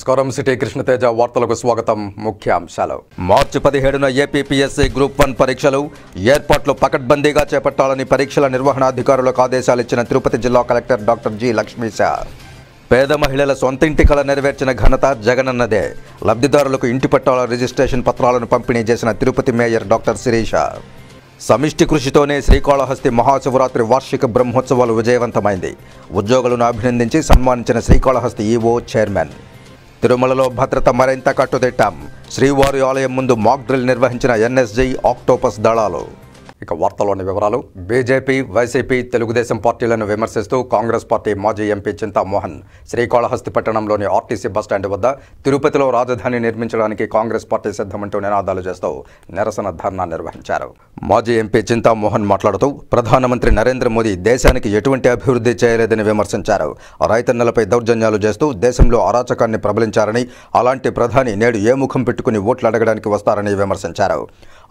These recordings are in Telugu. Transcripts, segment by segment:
నమస్కారం. సిటీ కృష్ణతేజ వార్తలకు స్వాగతం. ముఖ్యాంశాలు. మార్చి 17న ఏపీపీఎస్సీ గ్రూప్ 1 పరీక్షలు ఏర్పాట్లు పకడ్బందీగా చేపట్టాలని పరీక్షల నిర్వహణాధికారులకు ఆదేశాలు ఇచ్చిన తిరుపతి జిల్లా కలెక్టర్ డాక్టర్ జి లక్ష్మీశ. పేద మహిళల సొంతింటి కల నెరవేర్చిన ఘనత జగనన్నదే. లబ్ధిదారులకు ఇంటి పట్టాల రిజిస్ట్రేషన్ పత్రాలను పంపిణీ చేసిన తిరుపతి మేయర్ డాక్టర్ శిరీష. సమిష్టి కృషితోనే శ్రీకాళహస్తి మహాశివరాత్రి వార్షిక బ్రహ్మోత్సవాలు విజయవంతమైంది. ఉద్యోగులను అభినందించి సన్మానించిన శ్రీకాళహస్తి ఈవో చైర్మన్. తిరుమలలో భద్రత మరింత కట్టుదిట్టాం. శ్రీవారి ఆలయం ముందు మాక్ డ్రిల్ నిర్వహించిన ఎన్ఎస్జీ ఆక్టోపస్ దళాలు. ఇక వార్తలోని వివరాలు. బీజేపీ, వైసీపీ, తెలుగుదేశం పార్టీలను విమర్శిస్తూ కాంగ్రెస్ పార్టీ మాజీ ఎంపీ చింతామోహన్ శ్రీకాళహస్తి పట్టణంలోని ఆర్టీసీ బస్టాండ్ వద్ద తిరుపతిలో రాజధాని నిర్మించడానికి కాంగ్రెస్ పార్టీ సిద్ధమంటూ నినాదాలు చేస్తూ నిరసన ధర్నా నిర్వహించారు. మాజీ ఎంపీ చింతామోహన్ మాట్లాడుతూ ప్రధానమంత్రి నరేంద్ర మోదీ దేశానికి ఎటువంటి అభివృద్ధి చేయలేదని విమర్శించారు. రైతన్నలపై దౌర్జన్యాలు చేస్తూ దేశంలో అరాచకాన్ని ప్రబలించారని, అలాంటి ప్రధాని నేడు ఏ ముఖం పెట్టుకుని ఓట్లు అడగడానికి వస్తారని విమర్శించారు.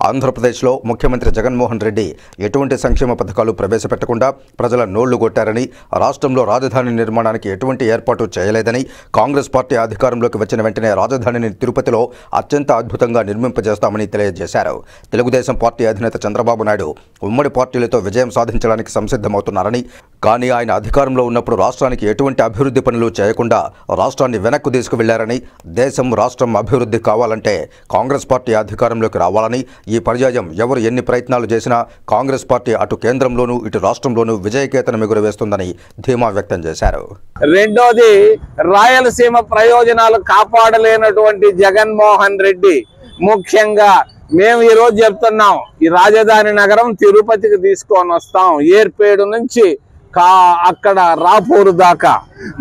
ఆంధ్రప్రదేశ్లో ముఖ్యమంత్రి జగన్మోహన్ రెడ్డి ఎటువంటి సంక్షేమ పథకాలు ప్రవేశపెట్టకుండా ప్రజల నోళ్లు కొట్టారని, రాష్ట్రంలో రాజధాని నిర్మాణానికి ఎటువంటి ఏర్పాటు చేయలేదని, కాంగ్రెస్ పార్టీ అధికారంలోకి వచ్చిన వెంటనే రాజధానిని తిరుపతిలో అత్యంత అద్భుతంగా నిర్మింపజేస్తామని తెలియజేశారు. తెలుగుదేశం పార్టీ అధినేత చంద్రబాబు నాయుడు ఉమ్మడి పార్టీలతో విజయం సాధించడానికి సంసిద్ధమవుతున్నారని, కానీ ఆయన అధికారంలో ఉన్నప్పుడు రాష్ట్రానికి ఎటువంటి అభివృద్ధి పనులు చేయకుండా రాష్ట్రాన్ని వెనక్కు తీసుకువెళ్లారని, దేశం రాష్ట్రం అభివృద్ధి కావాలంటే కాంగ్రెస్ పార్టీ అధికారంలోకి రావాలని, ఈ పర్యాయం ఎవరు ఎన్ని ప్రయత్నాలు చేసినా కాంగ్రెస్ పార్టీ అటు కేంద్రంలోనూ ఇటు రాష్ట్రంలోనూ విజయకేతనం ఎగురవేస్తుందని ధీమా వ్యక్తం చేశారు. రెండోది, రాయలసీమ ప్రయోజనాలు కాపాడలేనటువంటి జగన్మోహన్ రెడ్డి ముఖ్యంగా మేము ఈ రోజు చెప్తున్నాం, ఈ రాజధాని నగరం తిరుపతికి తీసుకొని వస్తాం, ఏర్పేడు నుంచి అక్కడ రాపూరు దాకా.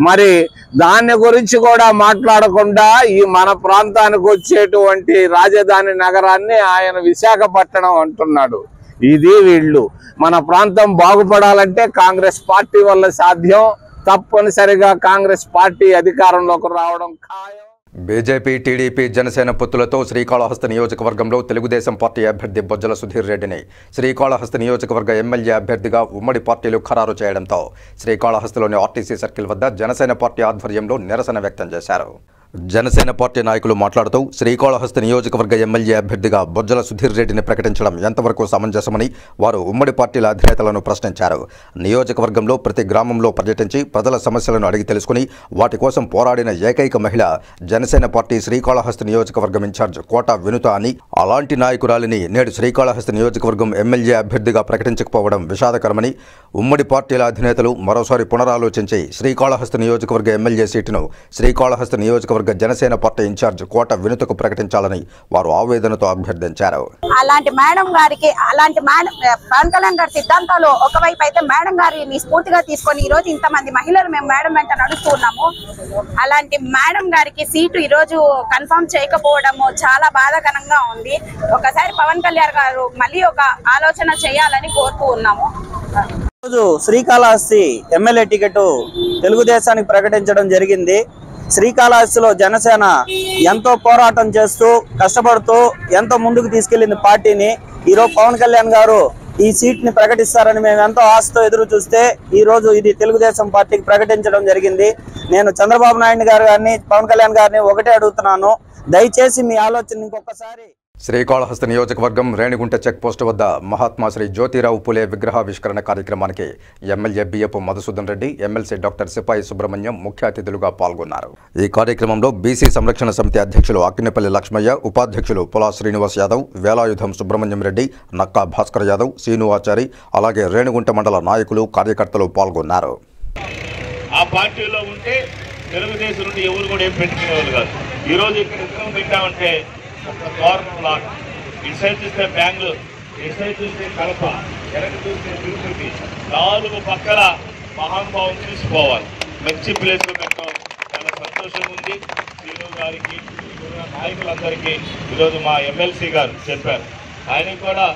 మరి దాని గురించి కూడా మాట్లాడకుండా ఈ మన ప్రాంతానికి వచ్చేటువంటి రాజధాని నగరాన్ని ఆయన విశాఖపట్నం అంటున్నాడు. ఇది వీళ్ళు మన ప్రాంతం బాగుపడాలంటే కాంగ్రెస్ పార్టీ వల్ల సాధ్యం. తప్పనిసరిగా కాంగ్రెస్ పార్టీ అధికారంలోకి రావడం ఖాయం. బీజేపీ, టీడీపీ, జనసేన పొత్తులతో శ్రీకాళహస్తి నియోజకవర్గంలో తెలుగుదేశం పార్టీ అభ్యర్థి బొజ్జల సుధీర్ రెడ్డిని శ్రీకాళహస్తి నియోజకవర్గ ఎమ్మెల్యే అభ్యర్థిగా ఉమ్మడి పార్టీలు ఖరారు చేయడంతో శ్రీకాళహస్తిలోని ఆర్టీసీ సర్కిల్ వద్ద జనసేన పార్టీ ఆధ్వర్యంలో నిరసన వ్యక్తం చేశారు. జనసేన పార్టీ నాయకులు మాట్లాడుతూ శ్రీకాళహస్తి నియోజకవర్గ ఎమ్మెల్యే అభ్యర్థిగా బొజ్జల సుధీర్ రెడ్డిని ప్రకటించడం ఎంతవరకు సమంజసమని వారు ఉమ్మడి పార్టీల అధినేతలను ప్రశ్నించారు. నియోజకవర్గంలో ప్రతి గ్రామంలో పర్యటించి ప్రజల సమస్యలను అడిగి తెలుసుకుని వాటి కోసం పోరాడిన ఏకైక మహిళ జనసేన పార్టీ శ్రీకాళహస్తి నియోజకవర్గం ఇన్ఛార్జ్ కోట వినుత అని, అలాంటి నాయకురాలిని నేడు శ్రీకాళహస్తి నియోజకవర్గం ఎమ్మెల్యే అభ్యర్థిగా ప్రకటించకపోవడం విషాదకరమని, ఉమ్మడి పార్టీల అధినేతలు మరోసారి పునరాలోచించి శ్రీకాళహస్తి నియోజకవర్గ ఎమ్మెల్యే సీటును శ్రీకాళహస్తి నియోజకవర్గ జనసేన పార్టీ ఇన్ఛార్జ్ కోట వినుతకు ప్రకటించాలని వారు ఆవేదనతో అభ్యర్థించారు. అలాంటి మేడం గారికి, అలాంటి మేడం పవన్ కళ్యాణ్ గారి సిద్ధాంతాలు ఒకవైపు అయితే మేడం గారిని స్ఫూర్తిగా తీసుకొని ఈ రోజు ఇంతమంది మహిళలు మేము మేడం వెంట నడుస్తున్నాము. అలాంటి మేడం గారికి సీటు ఈ రోజు కన్ఫర్మ్ చేయకపోవడము చాలా బాధాకరంగా ఉంది. ఒకసారి పవన్ కళ్యాణ్ గారు మళ్ళీ ఒక ఆలోచన చేయాలని కోరుతూ ఉన్నాము. రోజు శ్రీకాళహస్తి ఎమ్మెల్యే టికెట్ తెలుగుదేశానికి ప్రకటించడం జరిగింది. శ్రీకాళహస్తిలో జనసేన ఎంతో పోరాటం చేస్తూ కష్టపడుతూ ఎంతో ముందుకు తీసుకెళ్లింది పార్టీని. ఈరోజు పవన్ కళ్యాణ్ గారు ఈ సీట్ ని ప్రకటిస్తారని మేము ఎంతో ఆశతో ఎదురు చూస్తే ఈ రోజు ఇది తెలుగుదేశం పార్టీకి ప్రకటించడం జరిగింది. నేను చంద్రబాబు నాయుడు గారు గారిని, పవన్ కళ్యాణ్ గారిని ఒకటే అడుగుతున్నాను, దయచేసి మీ ఆలోచన ఇంకొకసారి. శ్రీకాళహస్తి నియోజకవర్గం రేణిగుంట చెక్ పోస్టు వద్ద మహాత్మా శ్రీ జ్యోతిరావు పులే విగ్రహావిష్కరణ కార్యక్రమానికి ఎమ్మెల్యే బియ్యపు మధుసూదన్ రెడ్డి, ఎమ్మెల్సీ డాక్టర్ సిపాయి సుబ్రహ్మణ్యం ముఖ్య అతిథులుగా పాల్గొన్నారు. ఈ కార్యక్రమంలో బీసీ సంరక్షణ సమితి అధ్యక్షులు అక్కినేపల్లి లక్ష్మయ్య, ఉపాధ్యక్షులు పులా శ్రీనివాస్ యాదవ్, వేలాయుధం సుబ్రహ్మణ్యం రెడ్డి, నక్కా భాస్కర్ యాదవ్, సీను ఆచారి, అలాగే రేణిగుంట మండల నాయకులు, కార్యకర్తలు పాల్గొన్నారు. ఆ పార్టీలో ఉంటే తెలుగుదేశం నుండి ఎవరు కూడా ఏం పెట్టుకునేవాళ్ళు కాదు. ఈరోజు ఇక్కడ విగ్రహం పెట్టామంటే ఒక గవర్నమెంట్ లాగా, ఇటు సైడ్ చూస్తే బెంగళూరు, ఇటు సైడ్ చూస్తే కడప, వెనక చూస్తే తిరుపతి, 4 పక్కల మహానుభావం తీసుకోవాలి. మంచి ప్లేస్లో పెట్టడం చాలా సంతోషం ఉంది. శ్రీను గారికి, నాయకులందరికీ ఈరోజు మా ఎమ్మెల్సీ గారు చెప్పారు, ఆయన కూడా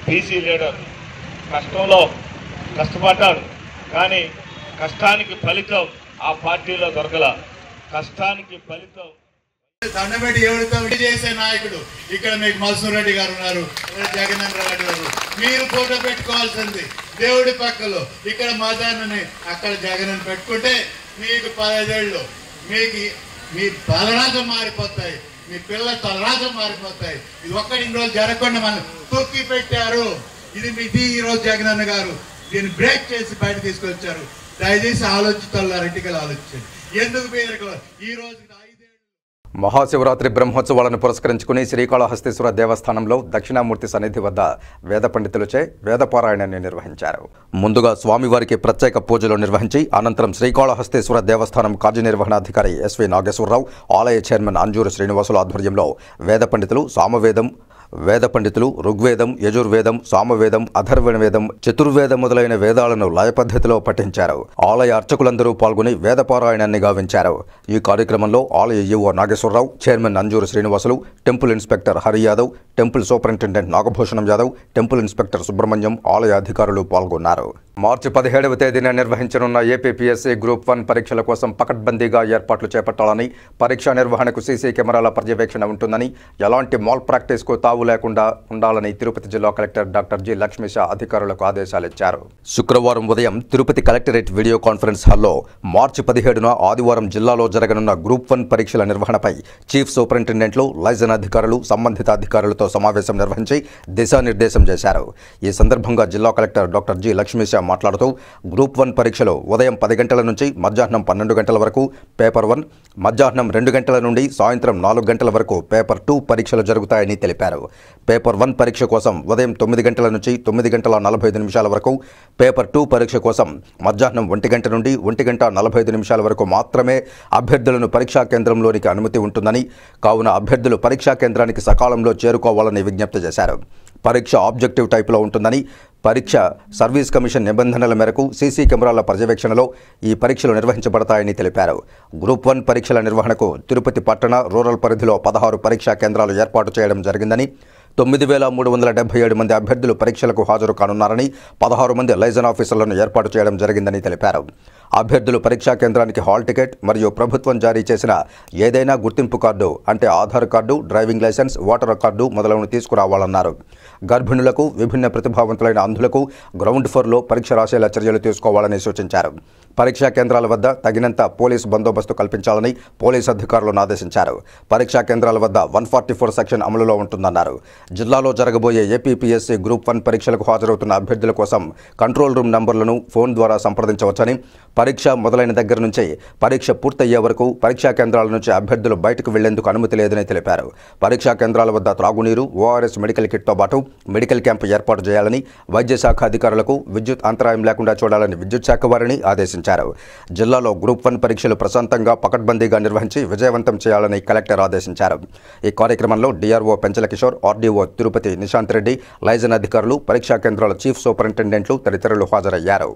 బీసీ లీడర్, కష్టంలో కష్టపడ్డాడు, కానీ కష్టానికి ఫలితం ఆ పార్టీలో దొరకల. కష్టానికి ఫలితం దండబెట్టి ఎవరితో చేసే నాయకుడు ఇక్కడ మీకు మధుసూదన్ రెడ్డి గారు ఉన్నారు, జగన్ రెడ్డి గారు. మీరు ఫోటో పెట్టుకోవాల్సింది దేవుడి పక్కలో. ఇక్కడ మదాన్ని అక్కడ జగన్ పెట్టుకుంటే మీకు 15 ఏళ్ళు మీకు మీ తలరాజం మారిపోతాయి, మీ పిల్లల తలరాజం మారిపోతాయి. ఇది ఒక్కటి ఇన్ని రోజులు జరగకుండా మనం తొక్కి పెట్టారు. ఇది ఈ రోజు జగనన్న గారు దీన్ని బ్రేక్ చేసి బయట తీసుకొచ్చారు. దయచేసి ఆలోచిస్తున్నారు, రెడ్డికలు ఆలోచించండి. ఎందుకు పేరు ఈ రోజు మహాశివరాత్రి బ్రహ్మోత్సవాలను పురస్కరించుకుని శ్రీకాళహస్తీశ్వర దేవస్థానంలో దక్షిణామూర్తి సన్నిధి వద్ద వేద పండితులచే వేదపారాయణాన్ని నిర్వహించారు. ముందుగా స్వామివారికి ప్రత్యేక పూజలు నిర్వహించి అనంతరం శ్రీకాళహస్తీశ్వర దేవస్థానం కార్యనిర్వహణాధికారి ఎస్వి నాగేశ్వరరావు, ఆలయ చైర్మన్ అంజూరు శ్రీనివాసుల ఆధ్వర్యంలో వేద పండితులు వేద పండితులు ఋగ్వేదం, యజుర్వేదం, సామవేదం, అథర్వణ వేదం, చతుర్వేదం మొదలైన వేదాలను లయ పద్ధతిలో పఠించారు. ఆలయ అర్చకులందరూ పాల్గొని వేదపారాయణాన్ని గావించారు. ఈ కార్యక్రమంలో ఆలయ EO Nageswara Rao, chairman Anjuru Srinivasulu, temple inspector Hari Yadav, temple superintendent Nagabhushanam Yadav, temple inspector Subrahmanyam, ఆలయ అధికారులు పాల్గొన్నారు. మార్చి 17వ తేదీన నిర్వహించనున్న ఏపీపీఎస్సీ గ్రూప్ 1 పరీక్షల కోసం పకడ్బందీగా ఏర్పాట్లు చేపట్టాలని, పరీక్షా నిర్వహణకు సీసీ కెమెరాల పర్యవేక్షణ ఉంటుందని, ఎలాంటి మాల్ ప్రాక్టీస్కు తావు లేకుండా ఉండాలని తిరుపతి జిల్లా కలెక్టర్ డాక్టర్ జి లక్ష్మీశ అధికారులకు ఆదేశాలిచ్చారు. శుక్రవారం ఉదయం తిరుపతి కలెక్టరేట్ వీడియో కాన్ఫరెన్స్ హాల్లో మార్చి 17న ఆదివారం జిల్లాలో జరగనున్న గ్రూప్ 1 పరీక్షల నిర్వహణపై చీఫ్ సూపరింటెండెంట్లు, లైజన్ అధికారులు, సంబంధిత అధికారులతో సమావేశం నిర్వహించి దిశానిర్దేశం చేశారు. ఈ సందర్భంగా జిల్లా కలెక్టర్ డాక్టర్ జి లక్ష్మీశ మాట్లాడుతూ గ్రూప్ 1 పరీక్షలు ఉదయం 10 గంటల నుంచి మధ్యాహ్నం 12 గంటల వరకు పేపర్ 1, మధ్యాహ్నం 2 గంటల నుండి సాయంత్రం 4 గంటల వరకు పేపర్ 2 పరీక్షలు జరుగుతాయని తెలిపారు. పేపర్ 1 పరీక్ష కోసం ఉదయం 9 గంటల నుంచి 9 గంటల 45 నిమిషాల వరకు, పేపర్ 2 పరీక్ష కోసం మధ్యాహ్నం 1 గంట నుండి 1 గంట 45 నిమిషాల వరకు మాత్రమే అభ్యర్థులను పరీక్షా కేంద్రంలోనికి అనుమతి ఉంటుందని, కావున అభ్యర్థులు పరీక్షా కేంద్రానికి సకాలంలో చేరుకోవాలని విజ్ఞప్తి చేశారు. పరీక్ష ఆబ్జెక్టివ్ టైపులో ఉంటుందని, పరీక్ష సర్వీస్ కమిషన్ నిబంధనల మేరకు సీసీ కెమెరాల పర్యవేక్షణలో ఈ పరీక్షలు నిర్వహించబడతాయని తెలిపారు. గ్రూప్ 1 పరీక్షల నిర్వహణకు తిరుపతి పట్టణ, రూరల్ పరిధిలో 16 పరీక్షా కేంద్రాలు ఏర్పాటు చేయడం జరిగిందని, 9377 మంది అభ్యర్థులు పరీక్షలకు హాజరు కానున్నారని, 16 మంది లైజన్ ఆఫీసర్లను ఏర్పాటు చేయడం జరిగిందని తెలిపారు. అభ్యర్థులు పరీక్షా కేంద్రానికి హాల్ టికెట్ మరియు ప్రభుత్వం జారీ చేసిన ఏదైనా గుర్తింపు కార్డు అంటే Aadhaar card, driving licence, voter card మొదలైనవి తీసుకురావాలన్నారు. గర్భిణులకు, విభిన్న ప్రతిభావంతులైన అంధులకు గ్రౌండ్ ఫ్లోర్లో పరీక్ష రాసేలా చర్యలు తీసుకోవాలని సూచించారు. పరీక్షా కేంద్రాల వద్ద తగినంత పోలీస్ బందోబస్తు కల్పించాలని పోలీస్ అధికారులను ఆదేశించారు. పరీక్షా కేంద్రాల వద్ద 144 సెక్షన్ అమలులో ఉంటుందన్నారు. జిల్లాలో జరగబోయే ఏపీపీఎస్సీ గ్రూప్ 1 పరీక్షలకు హాజరవుతున్న అభ్యర్థుల కోసం కంట్రోల్ రూమ్ నంబర్లను ఫోన్ ద్వారా సంప్రదించవచ్చని, పరీక్ష మొదలైన దగ్గర నుంచి పరీక్ష పూర్తయ్యే వరకు పరీక్షా కేంద్రాల నుంచి అభ్యర్థులు బయటకు వెళ్లేందుకు అనుమతి లేదని తెలిపారు. పరీక్షా కేంద్రాల వద్ద త్రాగునీరు, ఓఆర్ఎస్ మెడికల్ కిట్తో పాటు మెడికల్ క్యాంపు ఏర్పాటు చేయాలని, వైద్య శాఖ అధికారులకు విద్యుత్ అంతరాయం లేకుండా చూడాలని విద్యుత్ శాఖ వారిని ఆదేశించారు. జిల్లాలో గ్రూప్ 1 పరీక్షలు ప్రశాంతంగా, పకడ్బందీగా నిర్వహించి విజయవంతం చేయాలని కలెక్టర్ ఆదేశించారు. ఈ కార్యక్రమంలో DRO Penchala Kishore, RDO Tirupati Nishant Reddy, liaison అధికారులు, పరీక్షా కేంద్రాల చీఫ్ సూపరింటెండెంట్లు తదితరులు హాజరయ్యారు.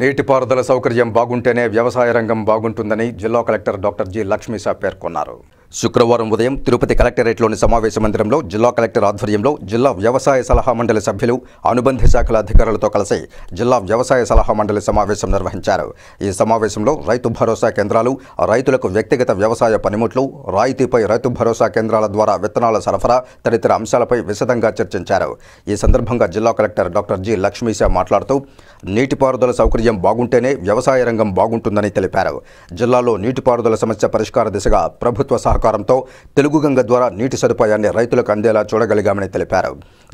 నీటిపారుదల సౌకర్యం బాగుంటేనే వ్యవసాయ రంగం బాగుంటుందని జిల్లా కలెక్టర్ డాక్టర్ జి లక్ష్మీశ పేర్కొన్నారు. శుక్రవారం ఉదయం తిరుపతి కలెక్టరేట్లోని సమావేశ మందిరంలో జిల్లా కలెక్టర్ ఆధ్వర్యంలో జిల్లా వ్యవసాయ సలహా మండలి సభ్యులు, అనుబంధ శాఖల అధికారులతో కలిసి జిల్లా వ్యవసాయ సలహా మండలి సమావేశం నిర్వహించారు. ఈ సమావేశంలో రైతు భరోసా కేంద్రాలు, రైతులకు వ్యక్తిగత వ్యవసాయ పనిముట్లు, రాయితీపై రైతు భరోసా కేంద్రాల ద్వారా విత్తనాల సరఫరా తదితర అంశాలపై విశదంగా చర్చించారు. ఈ సందర్భంగా జిల్లా కలెక్టర్ డాక్టర్ జి లక్ష్మీశ మాట్లాడుతూ నీటిపారుదల సౌకర్యం బాగుంటేనే వ్యవసాయ రంగం బాగుంటుందని తెలిపారు. జిల్లాలో నీటిపారుదల సమస్య పరిష్కార దిశగా ప్రభుత్వ సహకారంతో తెలుగు గంగ ద్వారా నీటి సదుపాయాన్ని రైతులకు అందేలా చూడగలిగామని తెలిపారు.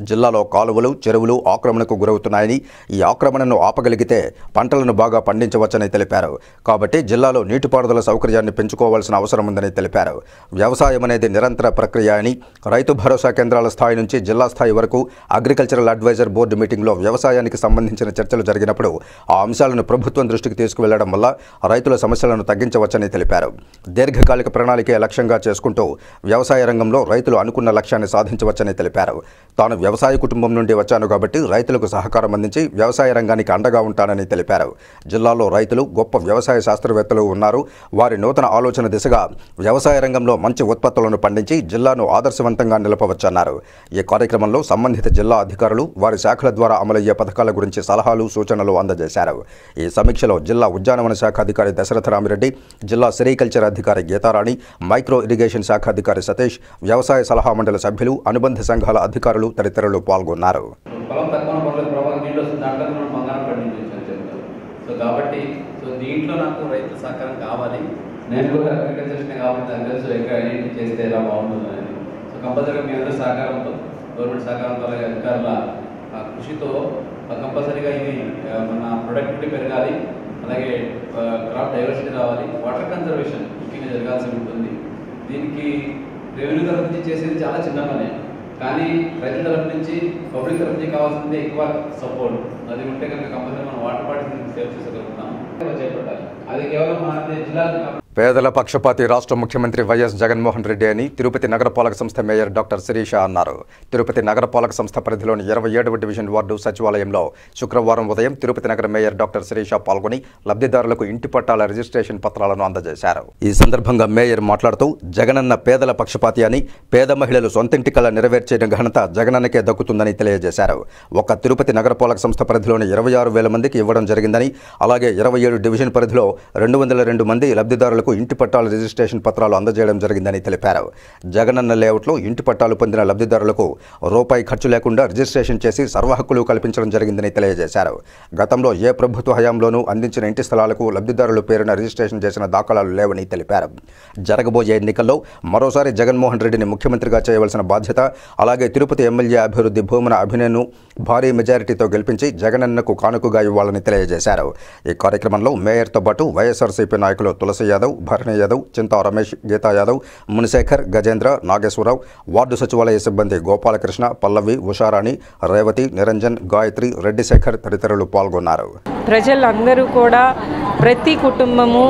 జిల్లాలో కాలువలు, చెరువులు ఆక్రమణకు గురవుతున్నాయని, ఈ ఆక్రమణను ఆపగలిగితే పంటలను బాగా పండించవచ్చని తెలిపారు. కాబట్టి జిల్లాలో నీటిపారుదల సౌకర్యాన్ని పెంచుకోవాల్సిన అవసరం ఉందని తెలిపారు. వ్యవసాయం అనేది నిరంతర ప్రక్రియ అని, రైతు భరోసా కేంద్రాల స్థాయి నుంచి జిల్లా స్థాయి వరకు అగ్రికల్చరల్ అడ్వైజర్ బోర్డు మీటింగ్లో వ్యవసాయానికి సంబంధించిన చర్చలు జరిగినప్పుడు ఆ అంశాలను ప్రభుత్వం దృష్టికి తీసుకువెళ్లడం వల్ల రైతుల సమస్యలను తగ్గించవచ్చని తెలిపారు. దీర్ఘకాలిక ప్రణాళికే లక్ష్యంగా చేసుకుంటూ వ్యవసాయ రంగంలో రైతులు అనుకున్న లక్ష్యాన్ని సాధించవచ్చని తెలిపారు. తాను వ్యవసాయ కుటుంబం నుండి వచ్చాను కాబట్టి రైతులకు సహకారం అందించి వ్యవసాయ రంగానికి అండగా ఉంటానని తెలిపారు. జిల్లాలో రైతులు, గొప్ప వ్యవసాయ శాస్త్రవేత్తలు ఉన్నారు. వారి నూతన ఆలోచన దిశగా వ్యవసాయ రంగంలో మంచి ఉత్పత్తులను పండించి జిల్లాను ఆదర్శవంతంగా నిలపవచ్చన్నారు. ఈ కార్యక్రమంలో సంబంధిత జిల్లా అధికారులు వారి శాఖల ద్వారా అమలయ్యే పథకాల గురించి సలహాలు, సూచనలు అందజేశారు. ఈ సమీక్షలో జిల్లా ఉద్యానవన శాఖ అధికారి దశరథ రామిరెడ్డి, జిల్లా సెరికల్చర్ అధికారి గీతారాణి, మైక్రో ఇరిగేషన్ శాఖ అధికారి సతీష్, వ్యవసాయ సలహా మండలి సభ్యులు, అనుబంధ సంఘాల అధికారులు తదితరులు పాల్గొన్నారు. కాబట్టి దీంట్లో నాకు రైతు సహకారం కావాలి. నేను కూడా అగ్రికల్చర్స్నే కాబట్టి నాకు తెలుసు ఎక్కడ ఐడెంటిటీ చేస్తే ఎలా బాగుంటుందని. సో కంపల్సరీగా మీ అందరూ సహకారంతో, గవర్నమెంట్ సహకారంతో, అలాగే అధికారుల కృషితో కంపల్సరీగా ఇది మన ప్రొడక్టివిటీ పెరగాలి, అలాగే క్రాప్ డైవర్సిటీ రావాలి, వాటర్ కన్జర్వేషన్ ముఖ్యంగా జరగాల్సి ఉంటుంది. దీనికి రెవెన్యూ తరఫు నుంచి చేసేది చాలా చిన్న పనే, కానీ రైతుల తరఫు నుంచి, పబ్లిక్ తరఫు నుంచి కావాల్సింది ఎక్కువ సపోర్ట్. అది ఉంటే కనుక కంపల్సరీ మనం వాటర్ బాటిల్స్ సేవ్ చేసుకోగలుగుతాం. చేపట్టాలి. అది కేవలం మన జిల్లాలో పేదల పక్షపాతి రాష్ట్ర ముఖ్యమంత్రి వైఎస్ జగన్మోహన్ రెడ్డి అని తిరుపతి నగరపాలక సంస్థ మేయర్ డాక్టర్ శిరీష అన్నారు. తిరుపతి నగరపాలక సంస్థ పరిధిలోని 27వ డివిజన్ వార్డు సచివాలయంలో శుక్రవారం ఉదయం తిరుపతి నగర మేయర్ డాక్టర్ శిరీష పాల్గొని లబ్ధిదారులకు ఇంటి పట్టాల రిజిస్ట్రేషన్ పత్రాలను అందజేశారు. ఈ సందర్భంగా మేయర్ మాట్లాడుతూ జగనన్న పేదల పక్షపాతి అని, పేద మహిళలు సొంతింటి కల నెరవేర్చే ఘనత జగనన్నకే దక్కుతుందని తెలియజేశారు. ఒక్క తిరుపతి నగరపాలక సంస్థ పరిధిలోని 26,000 మందికి ఇవ్వడం జరిగిందని, అలాగే 27 డివిజన్ పరిధిలో 202 మంది లబ్ధిదారులకు ఇంటి పట్టాల రిజిస్ట్రేషన్ పత్రాలు అందజేయడం జరిగిందని తెలిపారు. జగనన్న లేఅవుట్లో ఇంటి పట్టాలు పొందిన లబ్ధిదారులకు రూపాయి ఖర్చు లేకుండా రిజిస్ట్రేషన్ చేసి సర్వహక్కులు కల్పించడం జరిగిందని తెలియజేశారు. గతంలో ఏ ప్రభుత్వ హయాంలోనూ అందించిన ఇంటి స్థలాలకు లబ్ధిదారుల పేరున రిజిస్ట్రేషన్ చేసిన దాఖలాలు లేవని తెలిపారు. జరగబోయే ఎన్నికల్లో మరోసారి జగన్మోహన్ రెడ్డిని ముఖ్యమంత్రిగా చేయవలసిన బాధ్యత, అలాగే తిరుపతి ఎమ్మెల్యే అభివృద్ధి భూమన అభినయను భారీ మెజారిటీతో గెలిపించి జగనన్నకు కానుకగా ఇవ్వాలని తెలియజేశారు. ఈ కార్యక్రమంలో మేయర్తో పాటు వైఎస్ఆర్సీపీ నాయకులు తులసి యాదవ్, భరణి యాదవ్, చింతా రమేష్, గీతా యాదవ్, మునిశేఖర్, గజేంద్ర, నాగేశ్వరరావు, వార్డు సచివాలయ సిబ్బంది గోపాలకృష్ణ, పల్లవి, ఉషారాణి, రేవతి, నిరంజన్, గాయత్రి, రెడ్డి శేఖర్ తదితరులు పాల్గొన్నారు. ప్రజలందరూ కూడా ప్రతి కుటుంబము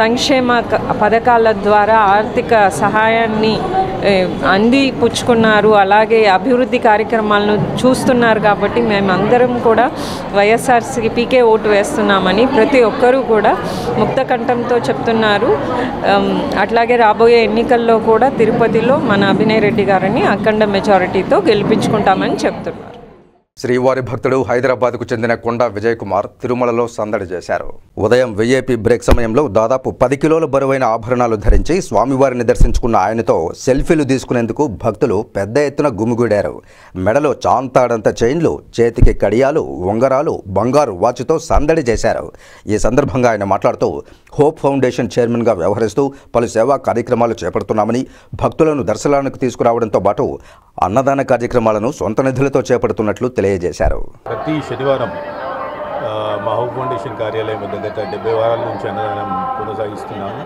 సంక్షేమ పథకాల ద్వారా ఆర్థిక సహాయాన్ని అందిపుచ్చుకున్నారు, అలాగే అభివృద్ధి కార్యక్రమాలను చూస్తున్నారు. కాబట్టి మేమందరం కూడా వైఎస్ఆర్సీపీకే ఓటు వేస్తున్నామని ప్రతి ఒక్కరూ కూడా ముక్తకంఠంతో చెప్తున్నారు. అట్లాగే రాబోయే ఎన్నికల్లో కూడా తిరుపతిలో మన అభినయ్ రెడ్డి గారిని అఖండ మెజారిటీతో గెలిపించుకుంటామని చెప్తున్నారు. శ్రీవారి భక్తుడు హైదరాబాద్కు చెందిన కొండా విజయ్ కుమార్ తిరుమలలో సందడి చేశారు. ఉదయం విఐపి బ్రేక్ సమయంలో దాదాపు 10 కిలోల బరువైన ఆభరణాలు ధరించి స్వామివారిని దర్శించుకున్న ఆయనతో సెల్ఫీలు తీసుకునేందుకు భక్తులు పెద్ద ఎత్తున గుమిగూడారు. మెడలో చాంతాడంత చైన్లు, చేతికి కడియాలు, ఉంగరాలు, బంగారు వాచ్తో సందడి చేశారు. ఈ సందర్భంగా ఆయన మాట్లాడుతూ హోప్ ఫౌండేషన్ చైర్మన్గా వ్యవహరిస్తూ పలు సేవా కార్యక్రమాలు చేపడుతున్నామని, భక్తులను దర్శనానికి తీసుకురావడంతో పాటు అన్నదాన కార్యక్రమాలను సొంత నిధులతో చేపడుతున్నట్లు తెలియజేశారు. ప్రతి శనివారం మా హోప్ ఫౌండేషన్ కార్యాలయం వద్ద గత 70 వారాల నుంచి అన్నదానం కొనసాగిస్తున్నాము.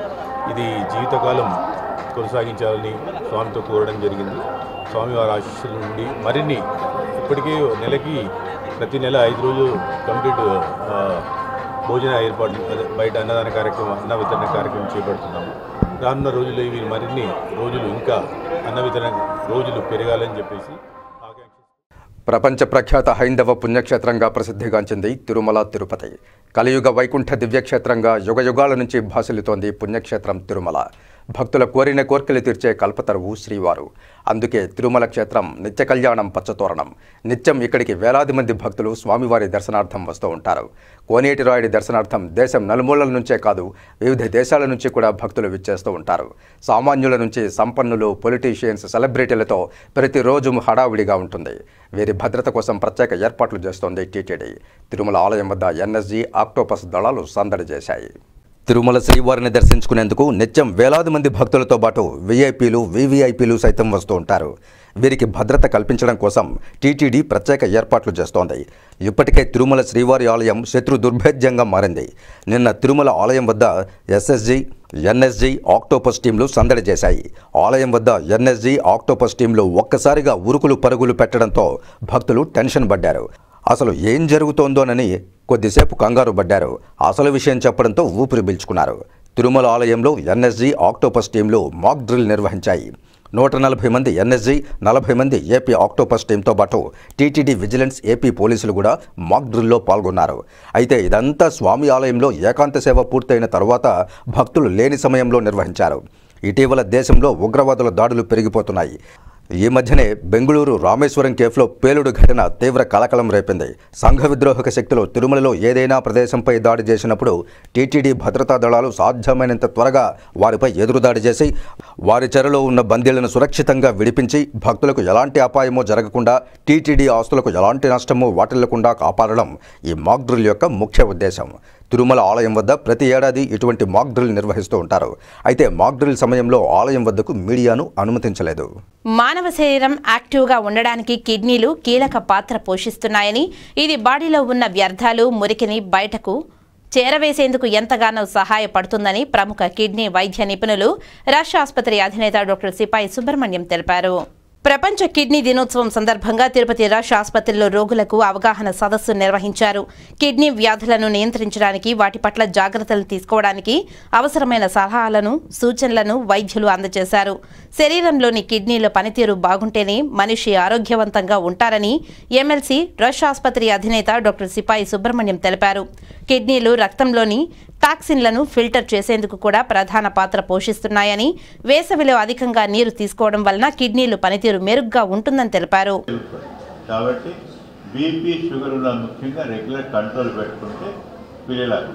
ఇది జీవితకాలం కొనసాగించాలని స్వామితో కోరడం జరిగింది. స్వామివారి ఆశీస్సుల నుండి మరిన్ని ఇప్పటికే నెలకి ప్రతి నెల 5 రోజులు కంప్లీట్ భోజన ఏర్పాట్లు, బయట అన్నదాన కార్యక్రమం, అన్న వితరణ కార్యక్రమం చేపడుతున్నాము. రానున్న రోజుల్లో ఇవి మరిన్ని రోజులు ఇంకా అన్న వితరణ రోజులు పెరగాలని చెప్పేసి ప్రపంచ ప్రఖ్యాత హైందవ పుణ్యక్షేత్రంగా ప్రసిద్ధిగాంచింది తిరుమల తిరుపతి. కలియుగ వైకుంఠ దివ్యక్షేత్రంగా యుగయుగాల నుంచి భాసిల్లుతోంది పుణ్యక్షేత్రం తిరుమల. భక్తుల కోరిన కోర్కెలు తీర్చే కల్పతరువు శ్రీవారు. అందుకే తిరుమల క్షేత్రం నిత్య కళ్యాణం పచ్చతోరణం. నిత్యం ఇక్కడికి వేలాది మంది భక్తులు స్వామివారి దర్శనార్థం వస్తూ ఉంటారు. కోనేటి రాయుడి దర్శనార్థం దేశం నలుమూలల నుంచే కాదు, వివిధ దేశాల నుంచి కూడా భక్తులు విచ్చేస్తూ ఉంటారు. సామాన్యుల నుంచి సంపన్నులు, పొలిటీషియన్స్, సెలబ్రిటీలతో ప్రతిరోజు హడావిడిగా ఉంటుంది. వీరి భద్రత కోసం ప్రత్యేక ఏర్పాట్లు చేస్తోంది టీటీడీ. తిరుమల ఆలయం వద్ద ఎన్ఎస్జీ, ఆక్టోపస్ దళాలు సందడి చేశాయి. తిరుమల శ్రీవారిని దర్శించుకునేందుకు నిత్యం వేలాది మంది భక్తులతో పాటు వీఐపీలు, వీవీఐపీలు సైతం వస్తూ ఉంటారు. వీరికి భద్రత కల్పించడం కోసం టీటీడీ ప్రత్యేక ఏర్పాట్లు చేస్తోంది. ఇప్పటికే తిరుమల శ్రీవారి ఆలయం శత్రు దుర్భేద్యంగా మారింది. నిన్న తిరుమల ఆలయం వద్ద ఎస్ఎస్జీ, ఎన్ఎస్జీ, ఆక్టోపస్ టీంలు సందడి చేశాయి. ఆలయం వద్ద ఎన్ఎస్జీ, ఆక్టోపస్ టీంలు ఒక్కసారిగా ఉరుకులు పరుగులు పెట్టడంతో భక్తులు టెన్షన్ పడ్డారు. అసలు ఏం జరుగుతోందోనని కొద్దిసేపు కంగారు పడ్డారు. అసలు విషయం చెప్పడంతో ఊపిరి పీల్చుకున్నారు. తిరుమల ఆలయంలో ఎన్ఎస్జీ, ఆక్టోపస్ టీంలు మాక్ డ్రిల్ నిర్వహించాయి. 140 మంది ఎన్ఎస్జీ, 40 మంది ఏపీ ఆక్టోపస్ టీంతో పాటు టీటీడీ విజిలెన్స్, ఏపీ పోలీసులు కూడా మాక్ డ్రిల్లో పాల్గొన్నారు. అయితే ఇదంతా స్వామి ఆలయంలో ఏకాంత సేవ పూర్తయిన తర్వాత భక్తులు లేని సమయంలో నిర్వహించారు. ఇటీవల దేశంలో ఉగ్రవాదుల దాడులు పెరిగిపోతున్నాయి. ఈ మధ్యనే బెంగళూరు రామేశ్వరం కేఫ్లో పేలుడు ఘటన తీవ్ర కలకలం రేపింది. సంఘ విద్రోహక శక్తులు తిరుమలలో ఏదైనా ప్రదేశంపై దాడి చేసినప్పుడు టీటీడీ భద్రతా దళాలు సాధ్యమైనంత త్వరగా వారిపై ఎదురుదాడి చేసి వారి చెరలో ఉన్న బందీలను సురక్షితంగా విడిపించి భక్తులకు ఎలాంటి అపాయమో జరగకుండా, టీటీడీ ఆస్తులకు ఎలాంటి నష్టమో వాటిల్లకుండా కాపాడడం ఈ మాక్ డ్రిల్ యొక్క ముఖ్య ఉద్దేశం. తిరుమల ఆలయం వద్ద ప్రతి ఏడాది ఇటువంటి మాక్ డ్రిల్ నిర్వహిస్తూ ఉంటారు. అయితే మాక్ డ్రిల్ సమయంలో ఆలయం వద్దకు మీడియాను అనుమతించలేదు. మానవ శరీరం యాక్టివ్గా ఉండడానికి కిడ్నీలు కీలక పాత్ర పోషిస్తున్నాయని, ఇది బాడీలో ఉన్న వ్యర్థాలు, మురికిని బయటకు చేరవేసేందుకు ఎంతగానో సహాయపడుతుందని ప్రముఖ కిడ్నీ వైద్య నిపుణులు రష్ ఆసుపత్రి అధినేత డాక్టర్ సిపాయి సుబ్రహ్మణ్యం తెలిపారు. ప్రపంచ కిడ్నీ దినోత్సవం సందర్భంగా తిరుపతి రష్ ఆసుపత్రిలో రోగులకు అవగాహన సదస్సు నిర్వహించారు. కిడ్నీ వ్యాధులను నియంత్రించడానికి, వాటి పట్ల జాగ్రత్తలు తీసుకోవడానికి అవసరమైన సలహాలను, సూచనలను వైద్యులు అందజేశారు. శరీరంలోని కిడ్నీల పనితీరు బాగుంటేనే మనిషి ఆరోగ్యవంతంగా ఉంటారని ఎమ్మెల్సీ రష్ ఆసుపత్రి అధినేత డాక్టర్ సిపాయి సుబ్రహ్మణ్యం తెలిపారు. కిడ్నీలు రక్తంలోని టాక్సిన్లను ఫిల్టర్ చేసేందుకు కూడా ప్రధాన పాత్ర పోషిస్తున్నాయని, వేసవిలో అధికంగా నీరు తీసుకోవడం వలన కిడ్నీలు పనితీరు మెరుగ్గా ఉంటుందని తెలిపారు. కాబట్టి బీపీ, షుగర్ ఉన్న ముఖ్యంగా రెగ్యులర్ కంట్రోల్ పెట్టుకుంటే పిల్లలకు,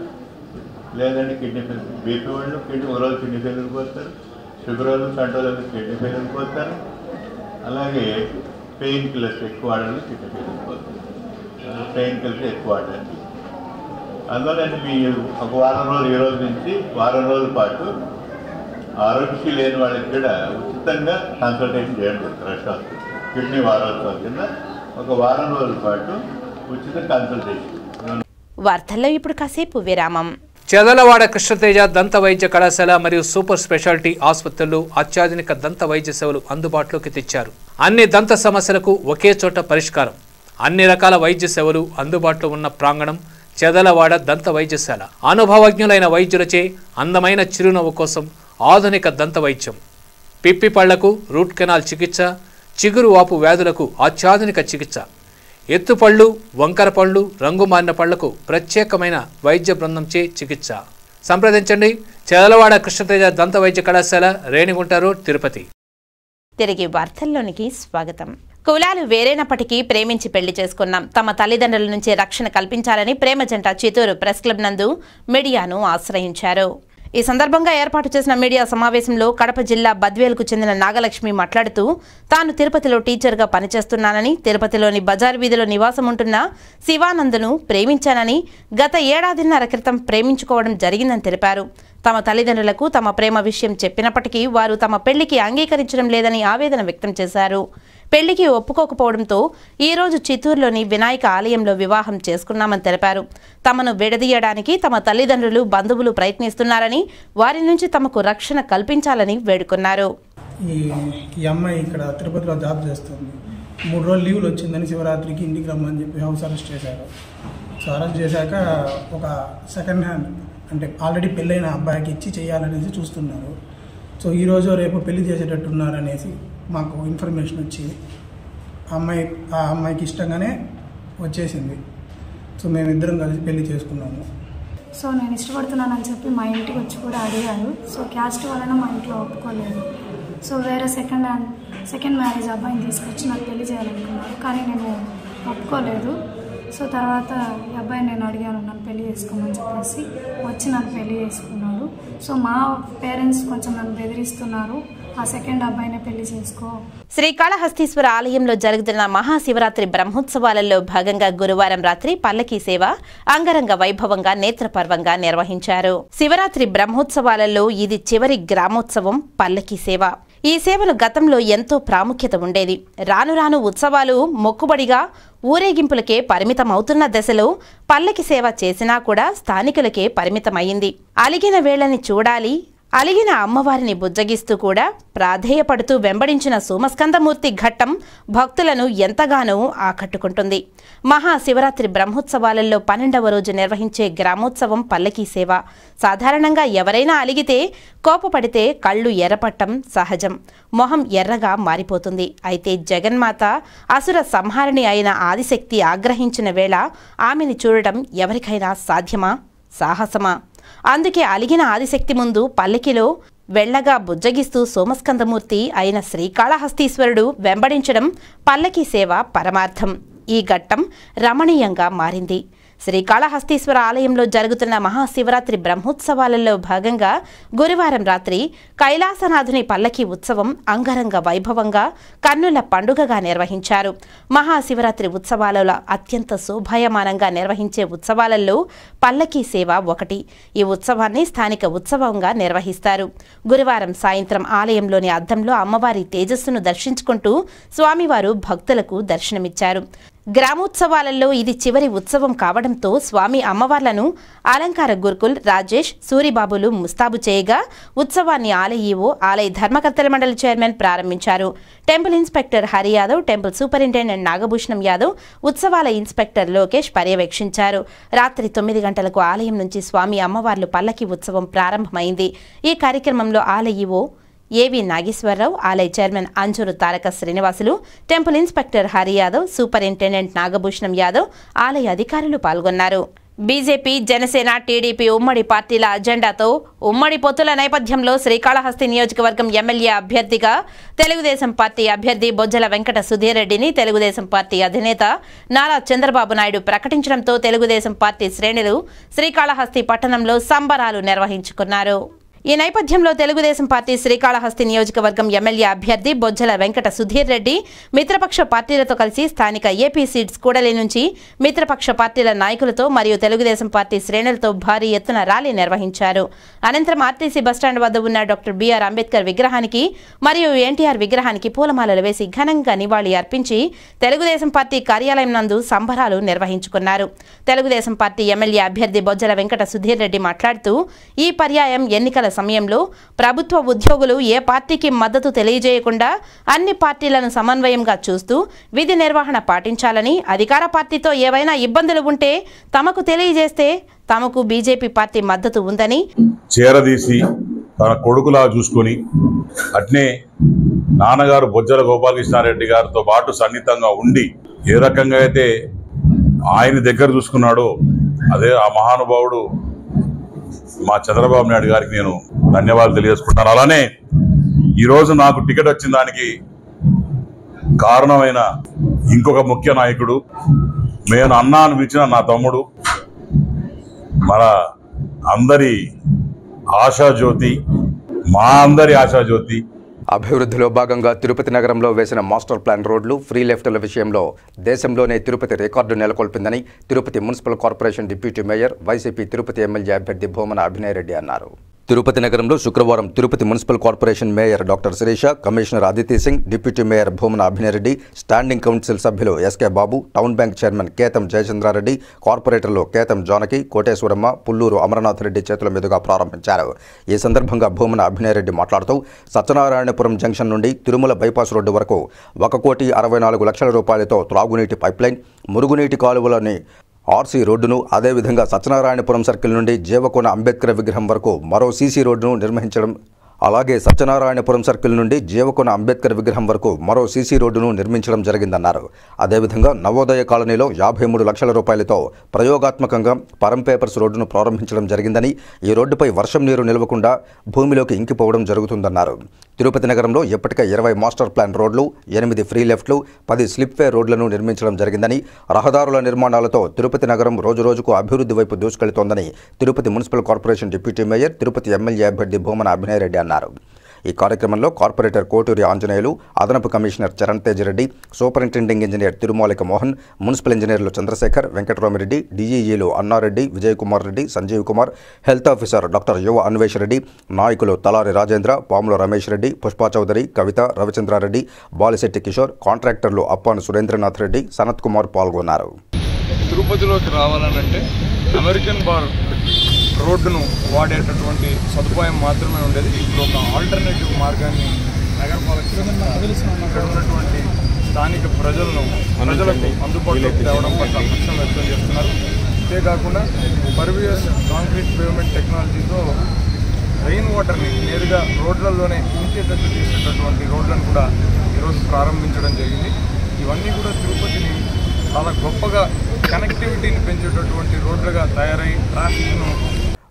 లేదంటే కిడ్నీ ఫెయిల్, బీపీ వాళ్ళు ఒక రోజు కిడ్నీ ఫెయిల్ పోతారు, షుగర్ వాళ్ళు కంట్రోల్ అయితే కిడ్నీ ఫెయిల్ పోతారు, అలాగే పెయిన్ కిల్లర్స్ ఎక్కువ వాడాలని కిడ్నీ ఫెయిల్ పోతారు. పెయిన్ కిల్లర్స్ ఎక్కువ వాడండి. అందువల్ల మీరు ఒక వారం రోజులు, ఈ రోజు నుంచి వారం రోజుల పాటు ఆరోగ్యం లేని వాళ్ళకి కూడా ఉచితంగా కన్సల్టేషన్ చేయండి. రష్ హాస్పిటల్ కిడ్నీ వారోత్సవం కింద ఒక వారం రోజుల పాటు ఉచిత కన్సల్టేషన్. వార్తల్లో ఇప్పుడు కాసేపు విరామం. చెదలవాడ కృష్ణతేజ దంత వైద్య కళాశాల మరియు సూపర్ స్పెషాలిటీ ఆసుపత్రుల్లో అత్యాధునిక దంత వైద్య సేవలు అందుబాటులోకి తెచ్చారు. అన్ని దంత సమస్యలకు ఒకే చోట పరిష్కారం. అన్ని రకాల వైద్య సేవలు అందుబాటులో ఉన్న ప్రాంగణం చెదలవాడ దంత వైద్యశాల. అనుభవజ్ఞులైన వైద్యులచే అందమైన చిరునవ్వు కోసం ఆధునిక దంత వైద్యం, పిప్పి పళ్లకు రూట్ కెనాల్ చికిత్స, చిగురు వాపు వ్యాధులకు అత్యాధునిక చికిత్స, ఎత్తుపళ్ళు, వంకర పళ్ళు, రంగు మారిన పళ్లకు ప్రత్యేకమైన వైద్య బృందంచే చికిత్స. సంప్రదించండి చెదలవాడ కృష్ణతేజ దంత వైద్య కళాశాల, రేణిగుంట రోడ్, తిరుపతి. తిరిగి వార్తల్లోనికి స్వాగతం. కులాలు వేరైనప్పటికీ ప్రేమించి పెళ్లి చేసుకున్నాం. తమ తల్లిదండ్రుల నుంచి రక్షణ కల్పించాలని ప్రేమ జంట చిత్తూరు ప్రెస్ క్లబ్ నందు మీడియాను ఆశ్రయించారు. ఈ సందర్భంగా ఏర్పాటు చేసిన మీడియా సమావేశంలో కడప జిల్లా బద్వేలుకు చెందిన నాగలక్ష్మి మాట్లాడుతూ, తాను తిరుపతిలో టీచర్గా పనిచేస్తున్నానని, తిరుపతిలోని బజార్ వీధిలో నివాసం ఉంటున్న శివానందను ప్రేమించానని, గత ఏడాదిన్నర క్రితం ప్రేమించుకోవడం జరిగిందని తెలిపారు. తమ తల్లిదండ్రులకు తమ ప్రేమ విషయం చెప్పినప్పటికీ వారు తమ పెళ్లికి అంగీకరించడం లేదని ఆవేదన వ్యక్తం చేశారు. పెళ్లికి ఒప్పుకోకపోవడంతో ఈరోజు చిత్తూరులోని వినాయక ఆలయంలో వివాహం చేసుకున్నామని తెలిపారు. తమను విడదీయడానికి తమ తల్లిదండ్రులు, బంధువులు ప్రయత్నిస్తున్నారని, వారి నుంచి తమకు రక్షణ కల్పించాలని వేడుకున్నారు. ఈ అమ్మాయి ఇక్కడ తిరుపతిలో జాబ్ చేస్తుంది. 3 రోజులు లీవ్లు వచ్చిందని శివరాత్రికి ఇంటికి రమ్మని చెప్పి హౌస్ అరెస్ట్ చేశారు. సో అరెస్ట్ చేశాక ఒక సెకండ్ హ్యాండ్ అంటే ఆల్రెడీ పెళ్ళైన అబ్బాయికి ఇచ్చి చేయాలనేసి చూస్తున్నారు. సో ఈరోజు రేపు పెళ్లి చేసేటట్టున్నారనేసి మాకు ఇన్ఫర్మేషన్ వచ్చి ఆ అమ్మాయికి ఇష్టంగానే వచ్చేసింది. సో మేమిద్దరం కలిసి పెళ్లి చేసుకున్నాము. సో నేను ఇష్టపడుతున్నానని చెప్పి మా ఇంటికి వచ్చి కూడా అడిగారు. సో క్యాస్ట్ వలన మా ఇంట్లో ఒప్పుకోలేదు. సో వేరే సెకండ్ మ్యారేజ్ అబ్బాయిని తీసుకొచ్చి నాకు పెళ్లి చేయాలనుకున్నారు, కానీ నేను ఒప్పుకోలేదు. సో తర్వాత ఈ అబ్బాయిని నేను అడిగాను, నన్ను పెళ్లి చేసుకోమని చెప్పేసి వచ్చి నన్ను పెళ్లి చేసుకున్నాడు. సో మా పేరెంట్స్ కొంచెం నన్ను బెదిరిస్తున్నారు, ఆ సెకండ్ అబ్బాయినే పెళ్లి చేసుకో. శ్రీకాళహస్తీశ్వర ఆలయంలో జరుగుతున్న మహాశివరాత్రి బ్రహ్మోత్సవాలలో భాగంగా గురువారం రాత్రి పల్లకీ సేవ అంగరంగ వైభవంగా నేత్రపర్వంగా నిర్వహించారు. శివరాత్రి బ్రహ్మోత్సవాలలో ఇది చివరి గ్రామోత్సవం పల్లకీ సేవ. ఈ సేవను గతంలో ఎంతో ప్రాముఖ్యత ఉండేది. రాను రాను ఉత్సవాలు మొక్కుబడిగా ఊరేగింపులకే పరిమితమవుతున్న దశలో పల్లకి సేవ చేసినా కూడా స్థానికులకే పరిమితమైంది. అలిగిన వేళని చూడాలి, అలిగిన అమ్మవారిని బుజ్జగిస్తూ కూడా ప్రాధేయపడుతూ వెంబడించిన సోమస్కందమూర్తి ఘట్టం భక్తులను ఎంతగానో ఆకట్టుకుంటుంది. మహాశివరాత్రి బ్రహ్మోత్సవాలలో 12వ రోజు నిర్వహించే గ్రామోత్సవం పల్లకీ సేవ. సాధారణంగా ఎవరైనా అలిగితే, కోపపడితే కళ్ళు ఎర్రపట్టం సహజం, మొహం ఎర్రగా మారిపోతుంది. అయితే జగన్మాత అసుర సంహారిణి అయిన ఆదిశక్తి ఆగ్రహించిన వేళ ఆమెని చూడటం ఎవరికైనా సాధ్యమా, సాహసమా? అందుకే అలిగిన ఆదిశక్తి ముందు పల్లకిలో వెళ్లగా బుజ్జగిస్తూ సోమస్కందమూర్తి అయిన శ్రీకాళహస్తీశ్వరుడు వెంబడించడం పల్లకీ సేవ పరమార్థం. ఈ ఘట్టం రమణీయంగా మారింది. శ్రీకాళహస్తీశ్వర ఆలయంలో జరుగుతున్న మహాశివరాత్రి బ్రహ్మోత్సవాలలో భాగంగా గురువారం రాత్రి కైలాసనాథుని పల్లకి ఉత్సవం అంగరంగ వైభవంగా కన్నుల పండుగగా నిర్వహించారు. మహాశివరాత్రి ఉత్సవాలలో అత్యంత శోభాయమానంగా నిర్వహించే ఉత్సవాలలో పల్లకి సేవ ఒకటి. ఈ ఉత్సవాన్ని స్థానిక ఉత్సవంగా నిర్వహిస్తారు. గురువారం సాయంత్రం ఆలయంలోని అద్దంలో అమ్మవారి తేజస్సును దర్శించుకుంటూ స్వామివారు భక్తులకు దర్శనమిచ్చారు. గ్రామోత్సవాలలో ఇది చివరి ఉత్సవం కావడంతో స్వామి అమ్మవార్లను అలంకార గురుకుల్ రాజేష్ సూరిబాబులు ముస్తాబు చేయగా ఉత్సవాన్ని ఆలయ ఈవో ఆలయ ధర్మకర్తల మండలి చైర్మన్ ప్రారంభించారు. Temple inspector Hari Yadav, temple superintendent Nagabhushanam Yadav, ఉత్సవాల ఇన్స్పెక్టర్ లోకేష్ పర్యవేక్షించారు. రాత్రి 9 గంటలకు ఆలయం నుంచి స్వామి అమ్మవార్లు పల్లకి ఉత్సవం ప్రారంభమైంది. ఈ కార్యక్రమంలో ఆలయ ఈవో ఏవి నాగేశ్వరరావు, ఆలయ chairman Anjuru Taraka Srinivasulu, temple inspector Hari Yadav, superintendent Nagabhushanam Yadav, ఆలయ అధికారులు పాల్గొన్నారు. బీజేపీ, జనసేన, టీడీపీ ఉమ్మడి పార్టీల అజెండాతో ఉమ్మడి పొత్తుల నేపథ్యంలో శ్రీకాళహస్తి నియోజకవర్గం ఎమ్మెల్యే అభ్యర్థిగా తెలుగుదేశం పార్టీ అభ్యర్థి బొజ్జల వెంకట సుధీర్ రెడ్డిని తెలుగుదేశం పార్టీ అధినేత నారా చంద్రబాబు నాయుడు ప్రకటించడంతో తెలుగుదేశం పార్టీ శ్రేణులు శ్రీకాళహస్తి పట్టణంలో సంబరాలు నిర్వహించుకున్నారు. ఈ నేపథ్యంలో తెలుగుదేశం పార్టీ శ్రీకాళహస్తి నియోజకవర్గం ఎమ్మెల్యే అభ్యర్థి బొజ్జల వెంకట సుధీర్ రెడ్డి మిత్రపక్ష పార్టీలతో కలిసి స్థానిక ఏపీ సీడ్స్ కూడలి నుంచి మిత్రపక్ష పార్టీల నాయకులతో మరియు తెలుగుదేశం పార్టీ శ్రేణులతో భారీ ఎత్తున ర్యాలీ నిర్వహించారు. అనంతరం ఆర్టీసీ బస్టాండ్ వద్ద ఉన్న డాక్టర్ బిఆర్ అంబేద్కర్ విగ్రహానికి మరియు ఎన్టీఆర్ విగ్రహానికి పూలమాలలు వేసి ఘనంగా నివాళి అర్పించి తెలుగుదేశం పార్టీ కార్యాలయం నందు సంబరాలు నిర్వహించుకున్నారు. తెలుగుదేశం పార్టీ ఎమ్మెల్యే అభ్యర్థి బొజ్జల వెంకట సుధీర్ రెడ్డి మాట్లాడుతూ ఈ పర్యాయం ఎన్నికల సమయంలో ప్రభుత్వ ఉద్యోగులు ఏ పార్టీకి మద్దతు తెలియజేయకుండా అన్ని పార్టీలను సమన్వయంగా చూస్తూ విధి నిర్వహణ పాటించాలని, అధికార పార్టీతో ఏవైనా ఇబ్బందులు ఉంటే తమకు తెలియజేస్తే తమకు బీజేపీ పార్టీ మద్దతు ఉందని చేరదీసి తన కొడుకులా చూసుకొని అట్నే నాన్నగారు బొజ్జల గోపాలకృష్ణారెడ్డి గారితో పాటు సన్నిహితంగా ఉండి ఏ రకంగా అయితే ఆయన దగ్గర చూసుకున్నాడో అదే ఆ మహానుభావుడు మా చంద్రబాబు నాయుడు గారికి నేను ధన్యవాదాలు తెలియజేసుకుంటాను. అలానే ఈరోజు నాకు టికెట్ వచ్చిన దానికి కారణమైన ఇంకొక ముఖ్య నాయకుడు, నేను అన్నా అని పిలిచిన నా తమ్ముడు, మన అందరి ఆశాజ్యోతి, మా అందరి ఆశాజ్యోతి. అభివృద్ధిలో భాగంగా తిరుపతి నగరంలో వేసిన మాస్టర్ ప్లాన్ రోడ్లు, ఫ్రీ లెఫ్టుల విషయంలో దేశంలోనే తిరుపతి రికార్డు నెలకొల్పిందని Tirupati municipal corporation deputy mayor, YCP Tirupati MLA అభ్యర్థి భూమన అభినయ్ రెడ్డి అన్నారు. తిరుపతి నగరంలో శుక్రవారం Tirupati municipal corporation mayor doctor Sirisha, commissioner Aditi Singh, deputy mayor Bhumana Abhinay Reddy, standing council సభ్యులు SK Babu, town bank chairman Ketham Jayachandra Reddy, కార్పొరేటర్లు కేతం జానకి, కోటేశ్వరమ్మ, పుల్లూరు అమరనాథ్ రెడ్డి చేతుల మీదుగా ప్రారంభించారు. ఈ సందర్భంగా భూమన అభినయ్ రెడ్డి మాట్లాడుతూ సత్యనారాయణపురం జంక్షన్ నుండి తిరుమల బైపాస్ రోడ్డు వరకు 1,64,00,000 రూపాయలతో త్రాగునీటి పైప్లైన్, మురుగునీటి కాలువలని ఆర్సీ రోడ్డును, అదేవిధంగా సత్యనారాయణపురం సర్కిల్ నుండి జీవకోన అంబేద్కర్ విగ్రహం వరకు మరో సీసీ రోడ్డును నిర్మించడం, అలాగే సత్యనారాయణపురం సర్కిల్ నుండి జీవకోన అంబేద్కర్ విగ్రహం వరకు మరో సీసీ రోడ్డును నిర్మించడం జరిగిందన్నారు. అదేవిధంగా నవోదయ కాలనీలో 53 లక్షల రూపాయలతో ప్రయోగాత్మకంగా పరం పేపర్స్ రోడ్డును ప్రారంభించడం జరిగిందని, ఈ రోడ్డుపై వర్షం నీరు నిలవకుండా భూమిలోకి ఇంకిపోవడం జరుగుతుందన్నారు. తిరుపతి నగరంలో ఇప్పటికే 20 మాస్టర్ ప్లాన్ రోడ్లు, 8 ఫ్రీ లెఫ్ట్లు, 10 స్లిప్వే రోడ్లను నిర్మించడం జరిగిందని, రహదారుల నిర్మాణాలతో తిరుపతి నగరం రోజురోజుకు అభివృద్ధి వైపు దూసుకెళ్తోందని Tirupati municipal corporation deputy mayor, Tirupati MLA అభ్యర్థి భూమన అభినయ్ రెడ్డి అన్నారు. ఈ కార్యక్రమంలో కార్పొరేటర్ కోటూరి ఆంజనేయులు, అదనపు commissioner Charan Tej Reddy, superintending engineer Tirumulika Mohan, municipal ఇంజనీర్లు చంద్రశేఖర్, వెంకటరామిరెడ్డి, డీఈఈలు Anna Reddy, Vijay Kumar Reddy, Sanjeev Kumar, health officer doctor Yuva Anvesh Reddy, నాయకులు తలారి రాజేంద్ర, పాముల రమేష్ రెడ్డి, పుష్పా చౌదరి, కవిత, రవిచంద్రారెడ్డి, బాలిశెట్టి కిషోర్, కాంట్రాక్టర్లు అప్పాను సురేంద్రనాథ్ రెడ్డి, సనత్ కుమార్ పాల్గొన్నారు. తిరుపతిలోకి రావాలనంటే అమెరికన్ బార్ రోడ్డును వాడేటటువంటి సదుపాయం మాత్రమే ఉండేది. ఇప్పుడు ఒక ఆల్టర్నేటివ్ మార్గాన్ని నగరపాలక ఇక్కడ ఉన్నటువంటి స్థానిక ప్రజలకు అందుబాటులోకి తేవడం పట్ల హర్షం వ్యక్తం చేస్తున్నారు. అంతేకాకుండా పర్వియస్ కాంక్రీట్ పేవ్మెంట్ టెక్నాలజీతో రెయిన్ వాటర్ని నేరుగా రోడ్లలోనే ఇంకేటట్టు చేసేటటువంటి రోడ్లను కూడా ఈరోజు ప్రారంభించడం జరిగింది. ఇవన్నీ కూడా తిరుపతిని చాలా గొప్పగా కనెక్టివిటీని పెంచేటటువంటి రోడ్లుగా తయారై ట్రాఫిక్ను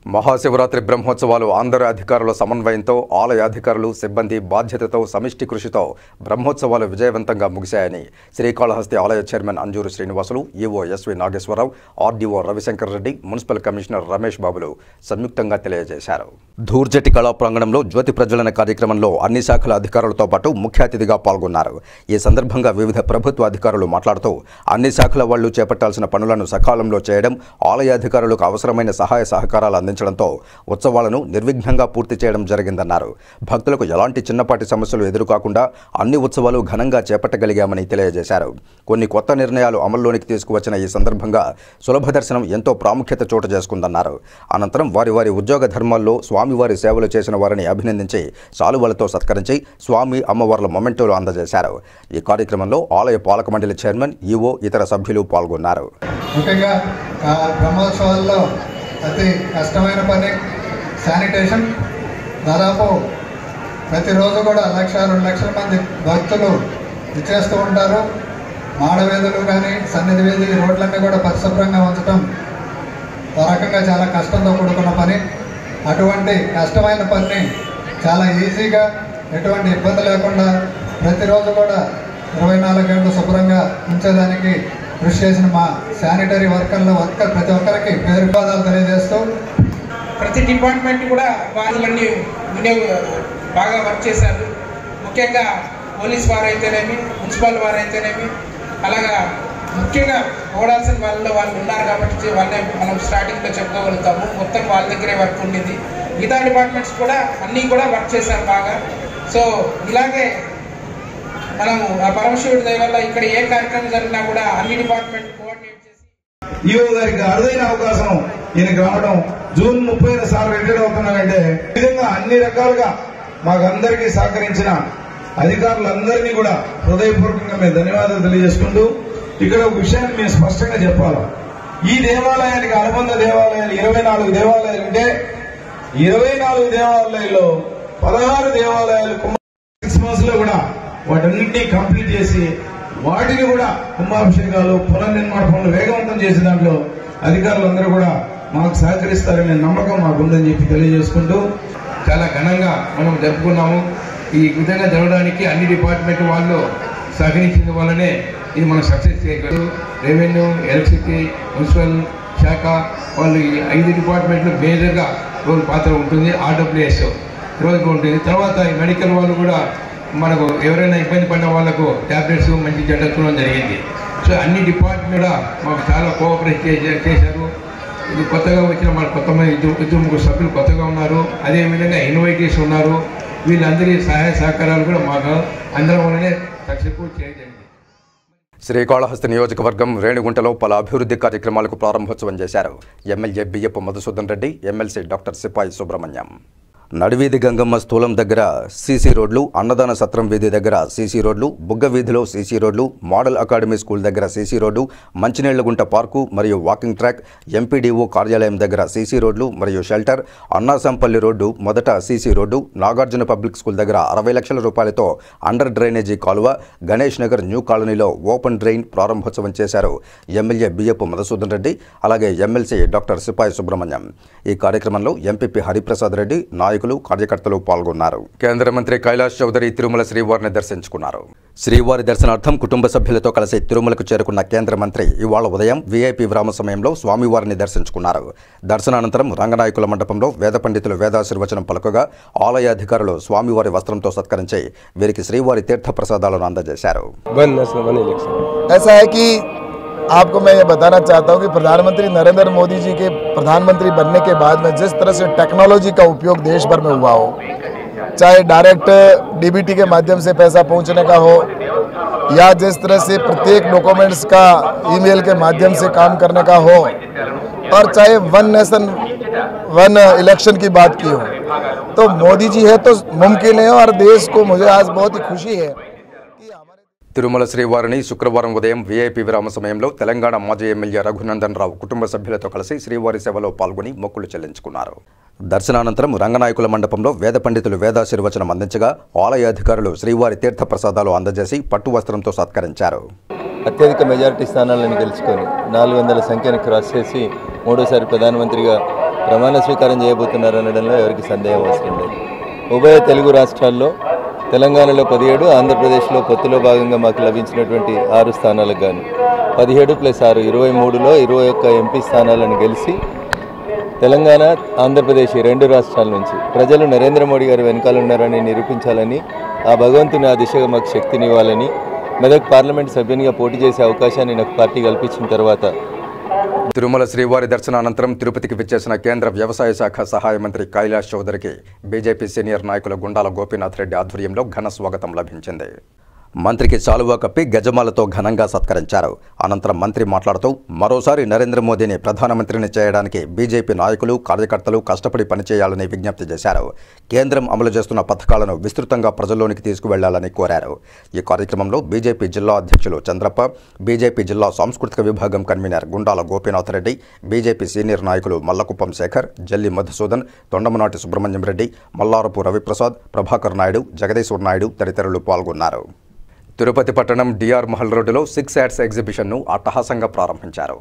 మహాశివరాత్రి బ్రహ్మోత్సవాలు అందరి అధికారుల సమన్వయంతో ఆలయ అధికారులు సిబ్బంది బాధ్యతతో సమిష్టి కృషితో బ్రహ్మోత్సవాలు విజయవంతంగా ముగిశాయని శ్రీకాళహస్తి ఆలయ chairman Anjuru Srinivasulu, EO SV Nageswara Rao, RDO Ravi Shankar Reddy, municipal commissioner Ramesh బాబులు సంయుక్తంగా తెలియజేశారు. ధూర్జటి కళా ప్రాంగణంలో జ్యోతి ప్రజ్వలన కార్యక్రమంలో అన్ని శాఖల అధికారులతో పాటు ముఖ్య అతిథిగా పాల్గొన్నారు. ఈ సందర్భంగా వివిధ ప్రభుత్వ అధికారులు మాట్లాడుతూ అన్ని శాఖల వాళ్లు చేపట్టాల్సిన పనులను సకాలంలో చేయడం, ఆలయ అధికారులకు అవసరమైన సహాయ సహకారాలు అందించడంతో ఉత్సవాలను నిర్విఘ్నంగా పూర్తి చేయడం జరిగిందన్నారు. భక్తులకు ఎలాంటి చిన్నపాటి సమస్యలు ఎదురుకాకుండా అన్ని ఉత్సవాలు ఘనంగా చేపట్టగలిగామని తెలియజేశారు. కొన్ని కొత్త నిర్ణయాలు అమల్లోనికి తీసుకువచ్చిన ఈ సందర్భంగా సులభ దర్శనం ఎంతో ప్రాముఖ్యత చోటు చేసుకుందన్నారు. అనంతరం వారి వారి ఉద్యోగ ధర్మాల్లో స్వామివారి సేవలు చేసిన వారిని అభినందించి శాలువలతో సత్కరించి స్వామి అమ్మవార్ల మొమెంటోలు అందజేశారు. ఈ కార్యక్రమంలో ఆలయ పాలక మండలి చైర్మన్, ఈవో, ఇతర సభ్యులు పాల్గొన్నారు. ముఖ్యంగా బ్రహ్మోత్సవాల్లో అతి కష్టమైన పని శానిటేషన్. దాదాపు ప్రతిరోజు కూడా 1-2 లక్షల మంది భక్తులు ఇచ్చేస్తూ ఉంటారు. మాడవీధులు కానీ సన్నిధి వీధి రోడ్లన్నీ కూడా పరిశుభ్రంగా ఉంచడం ఒక రకంగా చాలా కష్టంతో కూడుకున్న పని. అటువంటి కష్టమైన పనిని చాలా ఈజీగా ఎటువంటి ఇబ్బంది లేకుండా ప్రతిరోజు కూడా 24 గంటలు శుభ్రంగా ఉంచేదానికి కృషి చేసిన మా శానిటరీ వర్కర్లు ప్రతి ఒక్కరికి పేరు పదాలు తెలియజేస్తూ ప్రతి డిపార్ట్మెంట్ కూడా వాళ్ళన్నీ బాగా వర్క్ చేశారు. ముఖ్యంగా పోలీస్ వారు అయితేనేమి, మున్సిపల్ వారు అయితేనేమి, అలాగా ముఖ్యంగా ఓడాల్సిన వాళ్ళు ఉన్నారు కాబట్టి వాళ్ళే మనం స్టార్టింగ్లో చెప్పుకోగలుగుతాము. మొత్తం వాళ్ళ దగ్గరే వర్క్ ఉండేది. మిగతా డిపార్ట్మెంట్స్ కూడా అన్నీ కూడా వర్క్ చేశారు బాగా. సో ఇలాగే మనము ఆ పరమశివుడి దయ వల్ల ఇక్కడ ఏ కార్యక్రమం జరిగినా కూడా అన్ని డిపార్ట్మెంట్ కోఆర్డినేట్ చేసి ఈవో గారికి అరుదైన అవకాశం ఈయనకి రావడం, జూన్ 30 సార్ రిటైర్ అవుతున్నానంటే ఈ విధంగా అన్ని రకాలుగా మాకందరికీ సహకరించిన అధికారులందరినీ కూడా హృదయపూర్వకంగా మేము ధన్యవాదాలు తెలియజేసుకుంటూ ఇక్కడ ఒక విషయాన్ని మేము స్పష్టంగా చెప్పాలి. ఈ దేవాలయానికి అనుబంధ దేవాలయాలు 24 దేవాలయాలు ఉంటే 24 దేవాలయాల్లో 16 దేవాలయాలు 6 months లో కూడా వాటన్నింటినీ కంప్లీట్ చేసి వాటిని కూడా కుంభాభిషేకాలు, పునర్నిర్మాణ పనులు వేగవంతం చేసే దాంట్లో అధికారులందరూ కూడా మాకు సహకరిస్తారనే నమ్మకం మాకుందని చెప్పి తెలియజేసుకుంటూ చాలా ఘనంగా మనం జరుపుకున్నాము. ఈ విధంగా జరగడానికి అన్ని డిపార్ట్మెంట్ వాళ్ళు సహకరించిన వల్లనే ఇది మనం సక్సెస్ చేయగలరు. రెవెన్యూ, ఎలక్ట్రిసిటీ, మున్సిపల్ శాఖ వాళ్ళు ఈ 5 డిపార్ట్మెంట్లు మేజర్గా రోల్ పాత్ర ఉంటుంది. ఆర్డబ్ల్యూఎస్ రోజుగా ఉంటుంది. తర్వాత ఈ మెడికల్ వాళ్ళు కూడా మనకు ఎవరైనా ఇబ్బంది పడిన వాళ్ళకు ట్యాబ్లెట్స్ మంచి జరగడం జరిగింది. సో అన్ని డిపార్ట్మెంట్ కూడా మాకు చాలా కోఆపరేట్ చేశారు. ఇది కొత్తగా వచ్చిన మన కొంతమంది 2-3 సభ్యులు కొత్తగా ఉన్నారు. అదేవిధంగా ఇన్వైటీస్ ఉన్నారు. వీళ్ళందరి సహాయ సహకారాలు కూడా మాకు అందరం వల్లనే సక్సెస్ఫుల్ చేయడం. శ్రీకాళహస్తి నియోజకవర్గం రేణిగుంటలో పలు అభివృద్ధి కార్యక్రమాలకు ప్రారంభోత్సవం చేశారు. ఎమ్మెల్యే బియ్యపు మధుసూదన్ రెడ్డి, ఎమ్మెల్సీ డాక్టర్ సిపాయి సుబ్రహ్మణ్యం. నడివీధి గంగమ్మ స్థూలం దగ్గర సీసీ రోడ్లు, అన్నదాన సత్రం వీధి దగ్గర సీసీ రోడ్లు, బుగ్గ వీధిలో సీసీ రోడ్లు, మోడల్ అకాడమీ స్కూల్ దగ్గర సీసీ రోడ్డు, మంచినీళ్లగుంట పార్కు మరియు వాకింగ్ ట్రాక్, ఎంపీడీఓ కార్యాలయం దగ్గర సీసీ రోడ్లు మరియు షెల్టర్, అన్నాసంపల్లి రోడ్డు మొదట CC road, Nagarjuna public school దగ్గర 60 లక్షల రూపాయలతో అండర్ డ్రైనేజీ కాలువ, గణేష్ నగర్ న్యూ కాలనీలో ఓపెన్ డ్రైన్ ప్రారంభోత్సవం చేశారు ఎమ్మెల్యే బియ్యపు మధుసూదన్ రెడ్డి, అలాగే ఎమ్మెల్సీ డాక్టర్ సిపాయి సుబ్రహ్మణ్యం. ఈ కార్యక్రమంలో ఎంపీపీ హరిప్రసాద్ రెడ్డి, నాయకులు, కార్యకర్తలు పాల్గొన్నారు. కేంద్ర మంత్రి కైలాష్ చౌదరి తిరుమల శ్రీవారిని దర్శించుకున్నారు. శ్రీవారి దర్శనార్థం కుటుంబ సభ్యులతో కలిసి తిరుమలకు చేరుకున్న కేంద్ర మంత్రి ఇవాళ ఉదయం వీఐపీ విరామ సమయంలో స్వామివారిని దర్శించుకున్నారు. దర్శనానంతరం రంగనాయకుల మండపంలో వేద పండితులు వేదాశీర్వచనం పలుకగా ఆలయ అధికారులు స్వామివారి వస్త్రంతో సత్కరించి వీరికి శ్రీవారి తీర్థ ప్రసాదాలను అందజేశారు. आपको मैं ये बताना चाहता हूँ कि प्रधानमंत्री नरेंद्र मोदी जी के प्रधानमंत्री बनने के बाद में जिस तरह से टेक्नोलॉजी का उपयोग देश भर में हुआ हो, चाहे डायरेक्ट डीबीटी के माध्यम से पैसा पहुँचने का हो या जिस तरह से प्रत्येक डॉक्यूमेंट्स का ईमेल के माध्यम से काम करने का हो, और चाहे वन नेशन वन इलेक्शन की बात की हो, तो मोदी जी है तो मुमकिन है। और देश को मुझे आज बहुत ही खुशी है। తిరుమల శ్రీవారిని శుక్రవారం ఉదయం వీఐపీ విరామ సమయంలో తెలంగాణ మాజీ ఎమ్మెల్యే రఘునందన్ రావు కుటుంబ సభ్యులతో కలిసి శ్రీవారి సేవలో పాల్గొని మొక్కులు చెల్లించుకున్నారు. దర్శనానంతరం రంగనాయకుల మండపంలో వేద పండితులు వేదాశీర్వచనం అందించగా ఆలయ అధికారులు శ్రీవారి తీర్థ ప్రసాదాలు అందజేసి పట్టు వస్త్రంతో సత్కరించారు. అత్యధిక మెజారిటీ స్థానాలను గెలుచుకొని 400 సంఖ్యను క్రాస్ చేసి మూడోసారి ప్రధానమంత్రిగా ప్రమాణ స్వీకారం చేయబోతున్నారు అనడంలో ఎవరికి సందేహం అవసరం లేదు. ఉభయ తెలుగు రాష్ట్రాల్లో తెలంగాణలో 17, ఆంధ్రప్రదేశ్లో పొత్తులో భాగంగా మాకు లభించినటువంటి 6 స్థానాలకు గాను 17 + 6 23లో 21 ఎంపీ స్థానాలను గెలిచి తెలంగాణ, ఆంధ్రప్రదేశ్ 2 రాష్ట్రాల నుంచి ప్రజలు నరేంద్ర మోడీ గారు వెనకాల ఉన్నారని నిరూపించాలని, ఆ భగవంతుని ఆ దిశగా మాకు శక్తినివ్వాలని, మెదక్ పార్లమెంట్ సభ్యునిగా పోటీ చేసే అవకాశాన్ని నాకు పార్టీ కల్పించిన తర్వాత తిరుమల శ్రీవారి దర్శనానంతరం తిరుపతికి విచ్చేసిన కేంద్ర వ్యవసాయ శాఖ సహాయ మంత్రి కైలాష్ చౌదరికి బీజేపీ సీనియర్ నాయకులు గుండాల గోపీనాథ్ రెడ్డి ఆధ్వర్యంలో ఘన స్వాగతం లభించింది. మంత్రికి శాలువా కప్పి గజమాలతో ఘనంగా సత్కరించారు. అనంతరం మంత్రి మాట్లాడుతూ మరోసారి నరేంద్ర మోదీని ప్రధానమంత్రిని చేయడానికి బీజేపీ నాయకులు, కార్యకర్తలు కష్టపడి పనిచేయాలని విజ్ఞప్తి చేశారు. కేంద్రం అమలు చేస్తున్న పథకాలను విస్తృతంగా ప్రజల్లోనికి తీసుకువెళ్లాలని కోరారు. ఈ కార్యక్రమంలో బీజేపీ జిల్లా అధ్యక్షులు చంద్రప్ప, బీజేపీ జిల్లా సాంస్కృతిక విభాగం convener Gundala Gopinath Reddy, BJP senior నాయకులు మల్లకుప్పం శేఖర్, జల్లి మధుసూదన్, తొండమనాటి సుబ్రహ్మణ్యం రెడ్డి, మల్లారపు రవిప్రసాద్, ప్రభాకర్ నాయుడు, జగదీశ్వర్ నాయుడు తదితరులు పాల్గొన్నారు. తిరుపతి పట్టణం డిఆర్ మహల్ రోడ్డులో 6 యాడ్స్ ఎగ్జిబిషన్ను అట్టహాసంగా ప్రారంభించారు.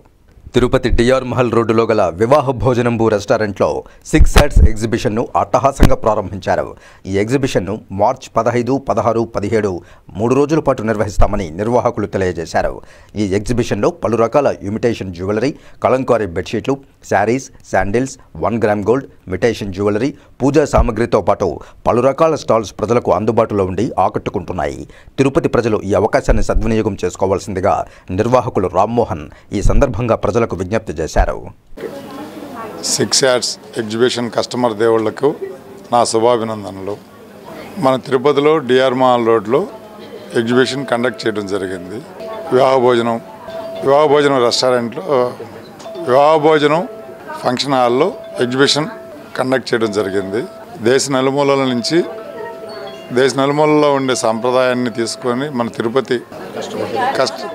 తిరుపతి డిఆర్ మహల్ రోడ్డులో గల వివాహ భోజనంబు రెస్టారెంట్లో 6 యాడ్స్ ఎగ్జిబిషన్ను అట్టహాసంగా ప్రారంభించారు. ఈ ఎగ్జిబిషన్ను మార్చి 15, 16, 17 3 రోజుల పాటు నిర్వహిస్తామని నిర్వాహకులు తెలియజేశారు. ఈ ఎగ్జిబిషన్లో పలు రకాల ఇమిటేషన్ జ్యువెలరీ, కలంకారీ బెడ్షీట్లు, saris, sandals, 1 gram gold, imitation jewellery, పూజా సామగ్రితో పాటు పలు రకాల స్టాల్స్ ప్రజలకు అందుబాటులో ఉండి ఆకట్టుకుంటున్నాయి. తిరుపతి ప్రజలు ఈ అవకాశాన్ని సద్వినియోగం చేసుకోవాల్సిందిగా నిర్వాహకులు రామ్మోహన్ ఈ సందర్భంగా ప్రజలకు విజ్ఞప్తి చేశారు. 6 యాడ్స్ ఎగ్జిబిషన్ కస్టమర్ దేవుళ్లకు నా శుభాభినందనలు. మన తిరుపతిలో డిఆర్ మహల్ రోడ్లో ఎగ్జిబిషన్ కండక్ట్ చేయడం జరిగింది. వివాహ భోజనం రెస్టారెంట్లో, వివాహ భోజనం ఫంక్షన్ హాల్లో ఎగ్జిబిషన్ కండక్ట్ చేయడం జరిగింది. దేశ నలుమూలలో ఉండే సాంప్రదాయాన్ని తీసుకొని మన తిరుపతి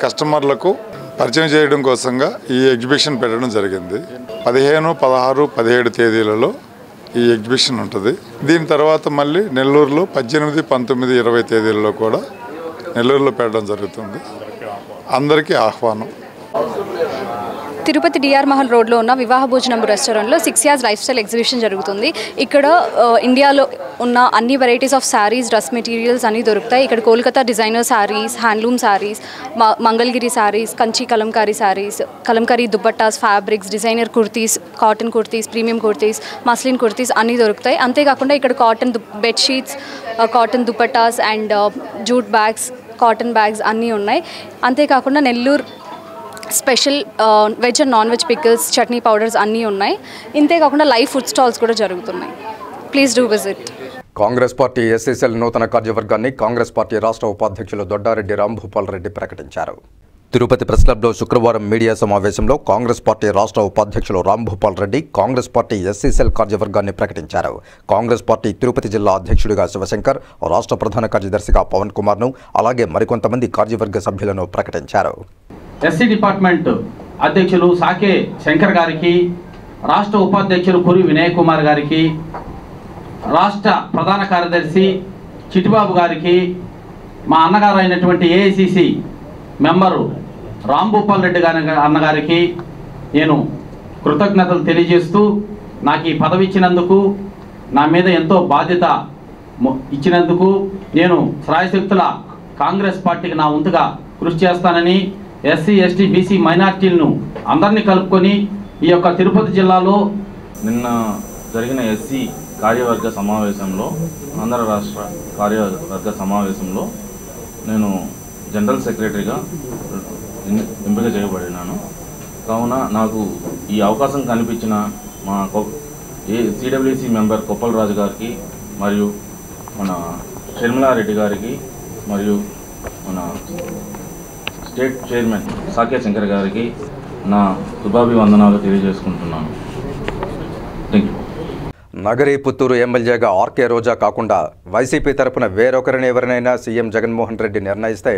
కస్టమర్లకు పరిచయం చేయడం కోసంగా ఈ ఎగ్జిబిషన్ పెట్టడం జరిగింది. 15, 16, 17 తేదీలలో ఈ ఎగ్జిబిషన్ ఉంటుంది. దీని తర్వాత మళ్ళీ నెల్లూరులో 18, 19, 20 తేదీలలో కూడా నెల్లూరులో పెట్టడం జరుగుతుంది. అందరికీ ఆహ్వానం. తిరుపతి డిఆర్ మహల్ రోడ్లో ఉన్న వివాహ భోజనం రెస్టారెంట్లో 6 యాడ్స్ లైఫ్ స్టైల్ ఎగ్జిబిషన్ జరుగుతుంది. ఇక్కడ ఇండియాలో ఉన్న అన్ని varieties of saris, dress materials అన్నీ దొరుకుతాయి. ఇక్కడ Kolkata designer saris, handloom saris, Mangalagiri saris, Kanchi Kalamkari saris, Kalamkari dupattas, fabrics, designer kurtis, cotton kurtis, premium kurtis, muslin kurtis అన్నీ దొరుకుతాయి. అంతేకాకుండా ఇక్కడ cotton bedsheets, cotton dupattas and jute bags, cotton bags అన్నీ ఉన్నాయి. అంతేకాకుండా Nellore special veg and non veg pickles, chutney powders అన్నీ ఉన్నాయి. ఇంతేకాకుండా లైవ్ ఫుడ్ స్టాల్స్ కూడా జరుగుతున్నాయి. Please do visit. Congress party SCCL నూతన కార్యవర్గాన్ని కాంగ్రెస్ పార్టీ రాష్ట్ర ఉపాధ్యక్షులు దొడ్డారెడ్డి రాంభూపాల్ రెడ్డి ప్రకటించారు. తిరుపతి ప్రెస్ క్లబ్లో శుక్రవారం మీడియా సమావేశంలో కాంగ్రెస్ పార్టీ రాష్ట్ర ఉపాధ్యక్షులు రాంభూపాల్ రెడ్డి కాంగ్రెస్ పార్టీ ఎస్సీసీఎల్ కార్యవర్గాన్ని ప్రకటించారు. కాంగ్రెస్ పార్టీ తిరుపతి జిల్లా అధ్యక్షుడిగా శివశంకర్, రాష్ట్ర ప్రధాన కార్యదర్శిగా పవన్ కుమార్ను, అలాగే మరికొంతమంది కార్యవర్గ సభ్యులను ప్రకటించారు. ఎస్సీ డిపార్ట్మెంట్ అధ్యక్షులు సాకే శంకర్ గారికి, రాష్ట్ర ఉపాధ్యక్షులు పురి వినయ్ కుమార్ గారికి, రాష్ట్ర ప్రధాన కార్యదర్శి చిట్టిబాబు గారికి, మా అన్నగారు అయినటువంటి ఏఐసిసి మెంబరు రాంభూపాల్ రెడ్డి గారి అన్నగారికి నేను కృతజ్ఞతలు తెలియజేస్తూ, నాకు ఈ పదవి ఇచ్చినందుకు, నా మీద ఎంతో బాధ్యత ఇచ్చినందుకు నేను శ్రాయశక్తుల కాంగ్రెస్ పార్టీకి నా వంతుగా కృషి చేస్తానని, ఎస్సీ, ఎస్టీ, బీసీ మైనార్టీలను అందరినీ కలుపుకొని ఈ యొక్క తిరుపతి జిల్లాలో నిన్న జరిగిన ఎస్సీ కార్యవర్గ సమావేశంలో, ఆంధ్ర రాష్ట్ర కార్యవర్గ సమావేశంలో నేను జనరల్ సెక్రటరీగా ఎంపిక చేయబడినాను. కావున నాకు ఈ అవకాశం కనిపించిన మా సిడబ్ల్యూసీ మెంబర్ కొప్పలరాజు గారికి, మరియు మన షర్మిలారెడ్డి గారికి, మరియు మన స్టేట్ చైర్మన్ సాకే శంకర్ గారికి నా శుభాభివందనాలు తెలియజేసుకుంటున్నాను. Thank you. నగరి పుత్తూరు ఎమ్మెల్యేగా ఆర్కే రోజా కాకుండా వైసీపీ తరపున వేరొకరిని ఎవరినైనా సీఎం జగన్మోహన్ రెడ్డి నిర్ణయిస్తే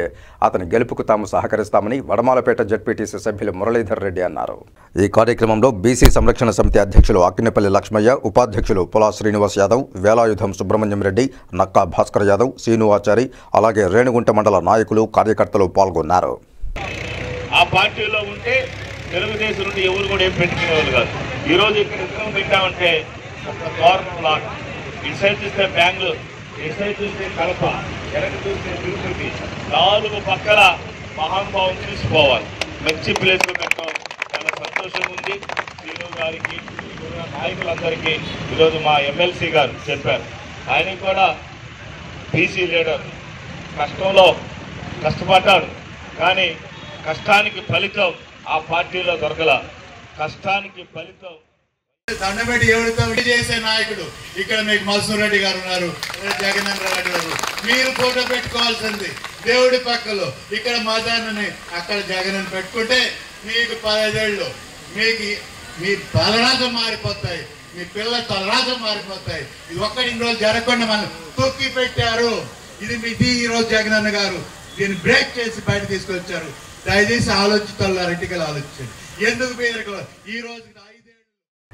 అతని గెలుపుకు తాము సహకరిస్తామని వడమాలపేట జడ్పీటీసీ సభ్యులు మురళీధర్ రెడ్డి అన్నారు. ఈ కార్యక్రమంలో బీసీ సంరక్షణ సమితి అధ్యక్షులు అక్కినేపల్లి లక్ష్మయ్య, ఉపాధ్యక్షులు పులా శ్రీనివాస్ యాదవ్, వేలాయుధం సుబ్రహ్మణ్యం రెడ్డి, నక్కా భాస్కర్ యాదవ్, సీను ఆచారి, అలాగే రేణుగుంట మండల నాయకులు, కార్యకర్తలు పాల్గొన్నారు. ఆ పార్టీలో ఉంటే తెలుగుదేశం నుండి ఎవరు కూడా ఏం పెట్టుకునేవాళ్ళు కాదు. ఈరోజు ఇక్కడ ఇద్దరం పెట్టామంటే ఒక తోరణం లాగా. ఇటు సైడ్ చూస్తే బెంగళూరు, ఇటు సైడ్ చూస్తే కడప, వెనక చూస్తే తిరుపతి, 4 పక్కల మహానుభావం చూసిపోవాలి. మంచి ప్లేస్లో పెట్టాం. చాలా సంతోషంగా ఉంది. శ్రీను గారికి, నాయకులందరికీ ఈరోజు మా ఎమ్మెల్సీ గారు చెప్పారు. ఆయనకు కూడా బీసీ లీడర్, కష్టంలో కష్టపడ్డాడు, కానీ కష్టానికి ఫలితం ఆ పార్టీలో దొరకల. కష్టానికి ఫలితం దండబెట్టి ఎవరితో చేసే నాయకుడు ఇక్కడ మీకు మల్సూర్ రెడ్డి గారు ఉన్నారు, జగన్ రెడ్డి గారు. మీరు ఫోటో పెట్టుకోవాల్సింది దేవుడి పక్కలో. ఇక్కడ మాదాన్ని అక్కడ జగన్ పెట్టుకుంటే మీకు 15 ఏళ్ళు మీకు మీ తలరాజం మారిపోతాయి, మీ పిల్లల తలరాజం మారిపోతాయి. ఇది ఒక్కటి ఇన్ని రోజులు జరగకుండా మనం తొక్కి పెట్టారు. ఇది ఈ రోజు జగనన్న గారు దీన్ని బ్రేక్ చేసి బయట తీసుకొచ్చారు. దయచేసి ఆలోచిస్తారు, రెడ్డికలు ఆలోచించండి. ఎందుకు పేదరికలు ఈ రోజు.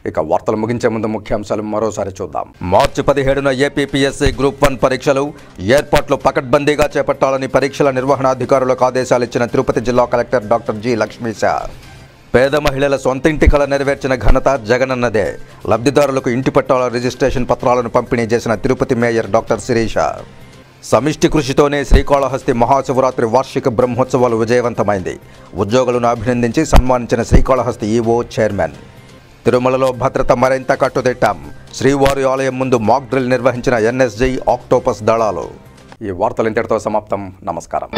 ఇక వార్తలు ముగించే ముందు ముఖ్యాంశాలు మరోసారి చూద్దాం. మార్చి 17న ఏపీపీఎస్సీ గ్రూప్ 1 పరీక్షలు ఏర్పాట్లు పకడ్బందీగా చేపట్టాలని పరీక్షల నిర్వహణాధికారులకు ఆదేశాలు ఇచ్చిన తిరుపతి జిల్లా కలెక్టర్ డాక్టర్ జి లక్ష్మీశ. పేద మహిళల సొంతింటి కళ నెరవేర్చిన ఘనత జగనన్నదే. లబ్ధిదారులకు ఇంటి పట్టాల రిజిస్ట్రేషన్ పత్రాలను పంపిణీ చేసిన తిరుపతి మేయర్ డాక్టర్ శిరీష. సమిష్టి కృషితోనే శ్రీకాళహస్తి మహాశివరాత్రి వార్షిక బ్రహ్మోత్సవాలు విజయవంతమైంది. ఉద్యోగులను అభినందించి సన్మానించిన శ్రీకాళహస్తి ఈవో చైర్మన్. తిరుమలలో భద్రత మరింత కట్టుదిట్టాం. శ్రీవారి ఆలయం ముందు మాక్ డ్రిల్ నిర్వహించిన ఎన్ఎస్జీ ఆక్టోపస్ దళాలు. ఈ వార్తలు ఇంతటితో సమాప్తం. నమస్కారం.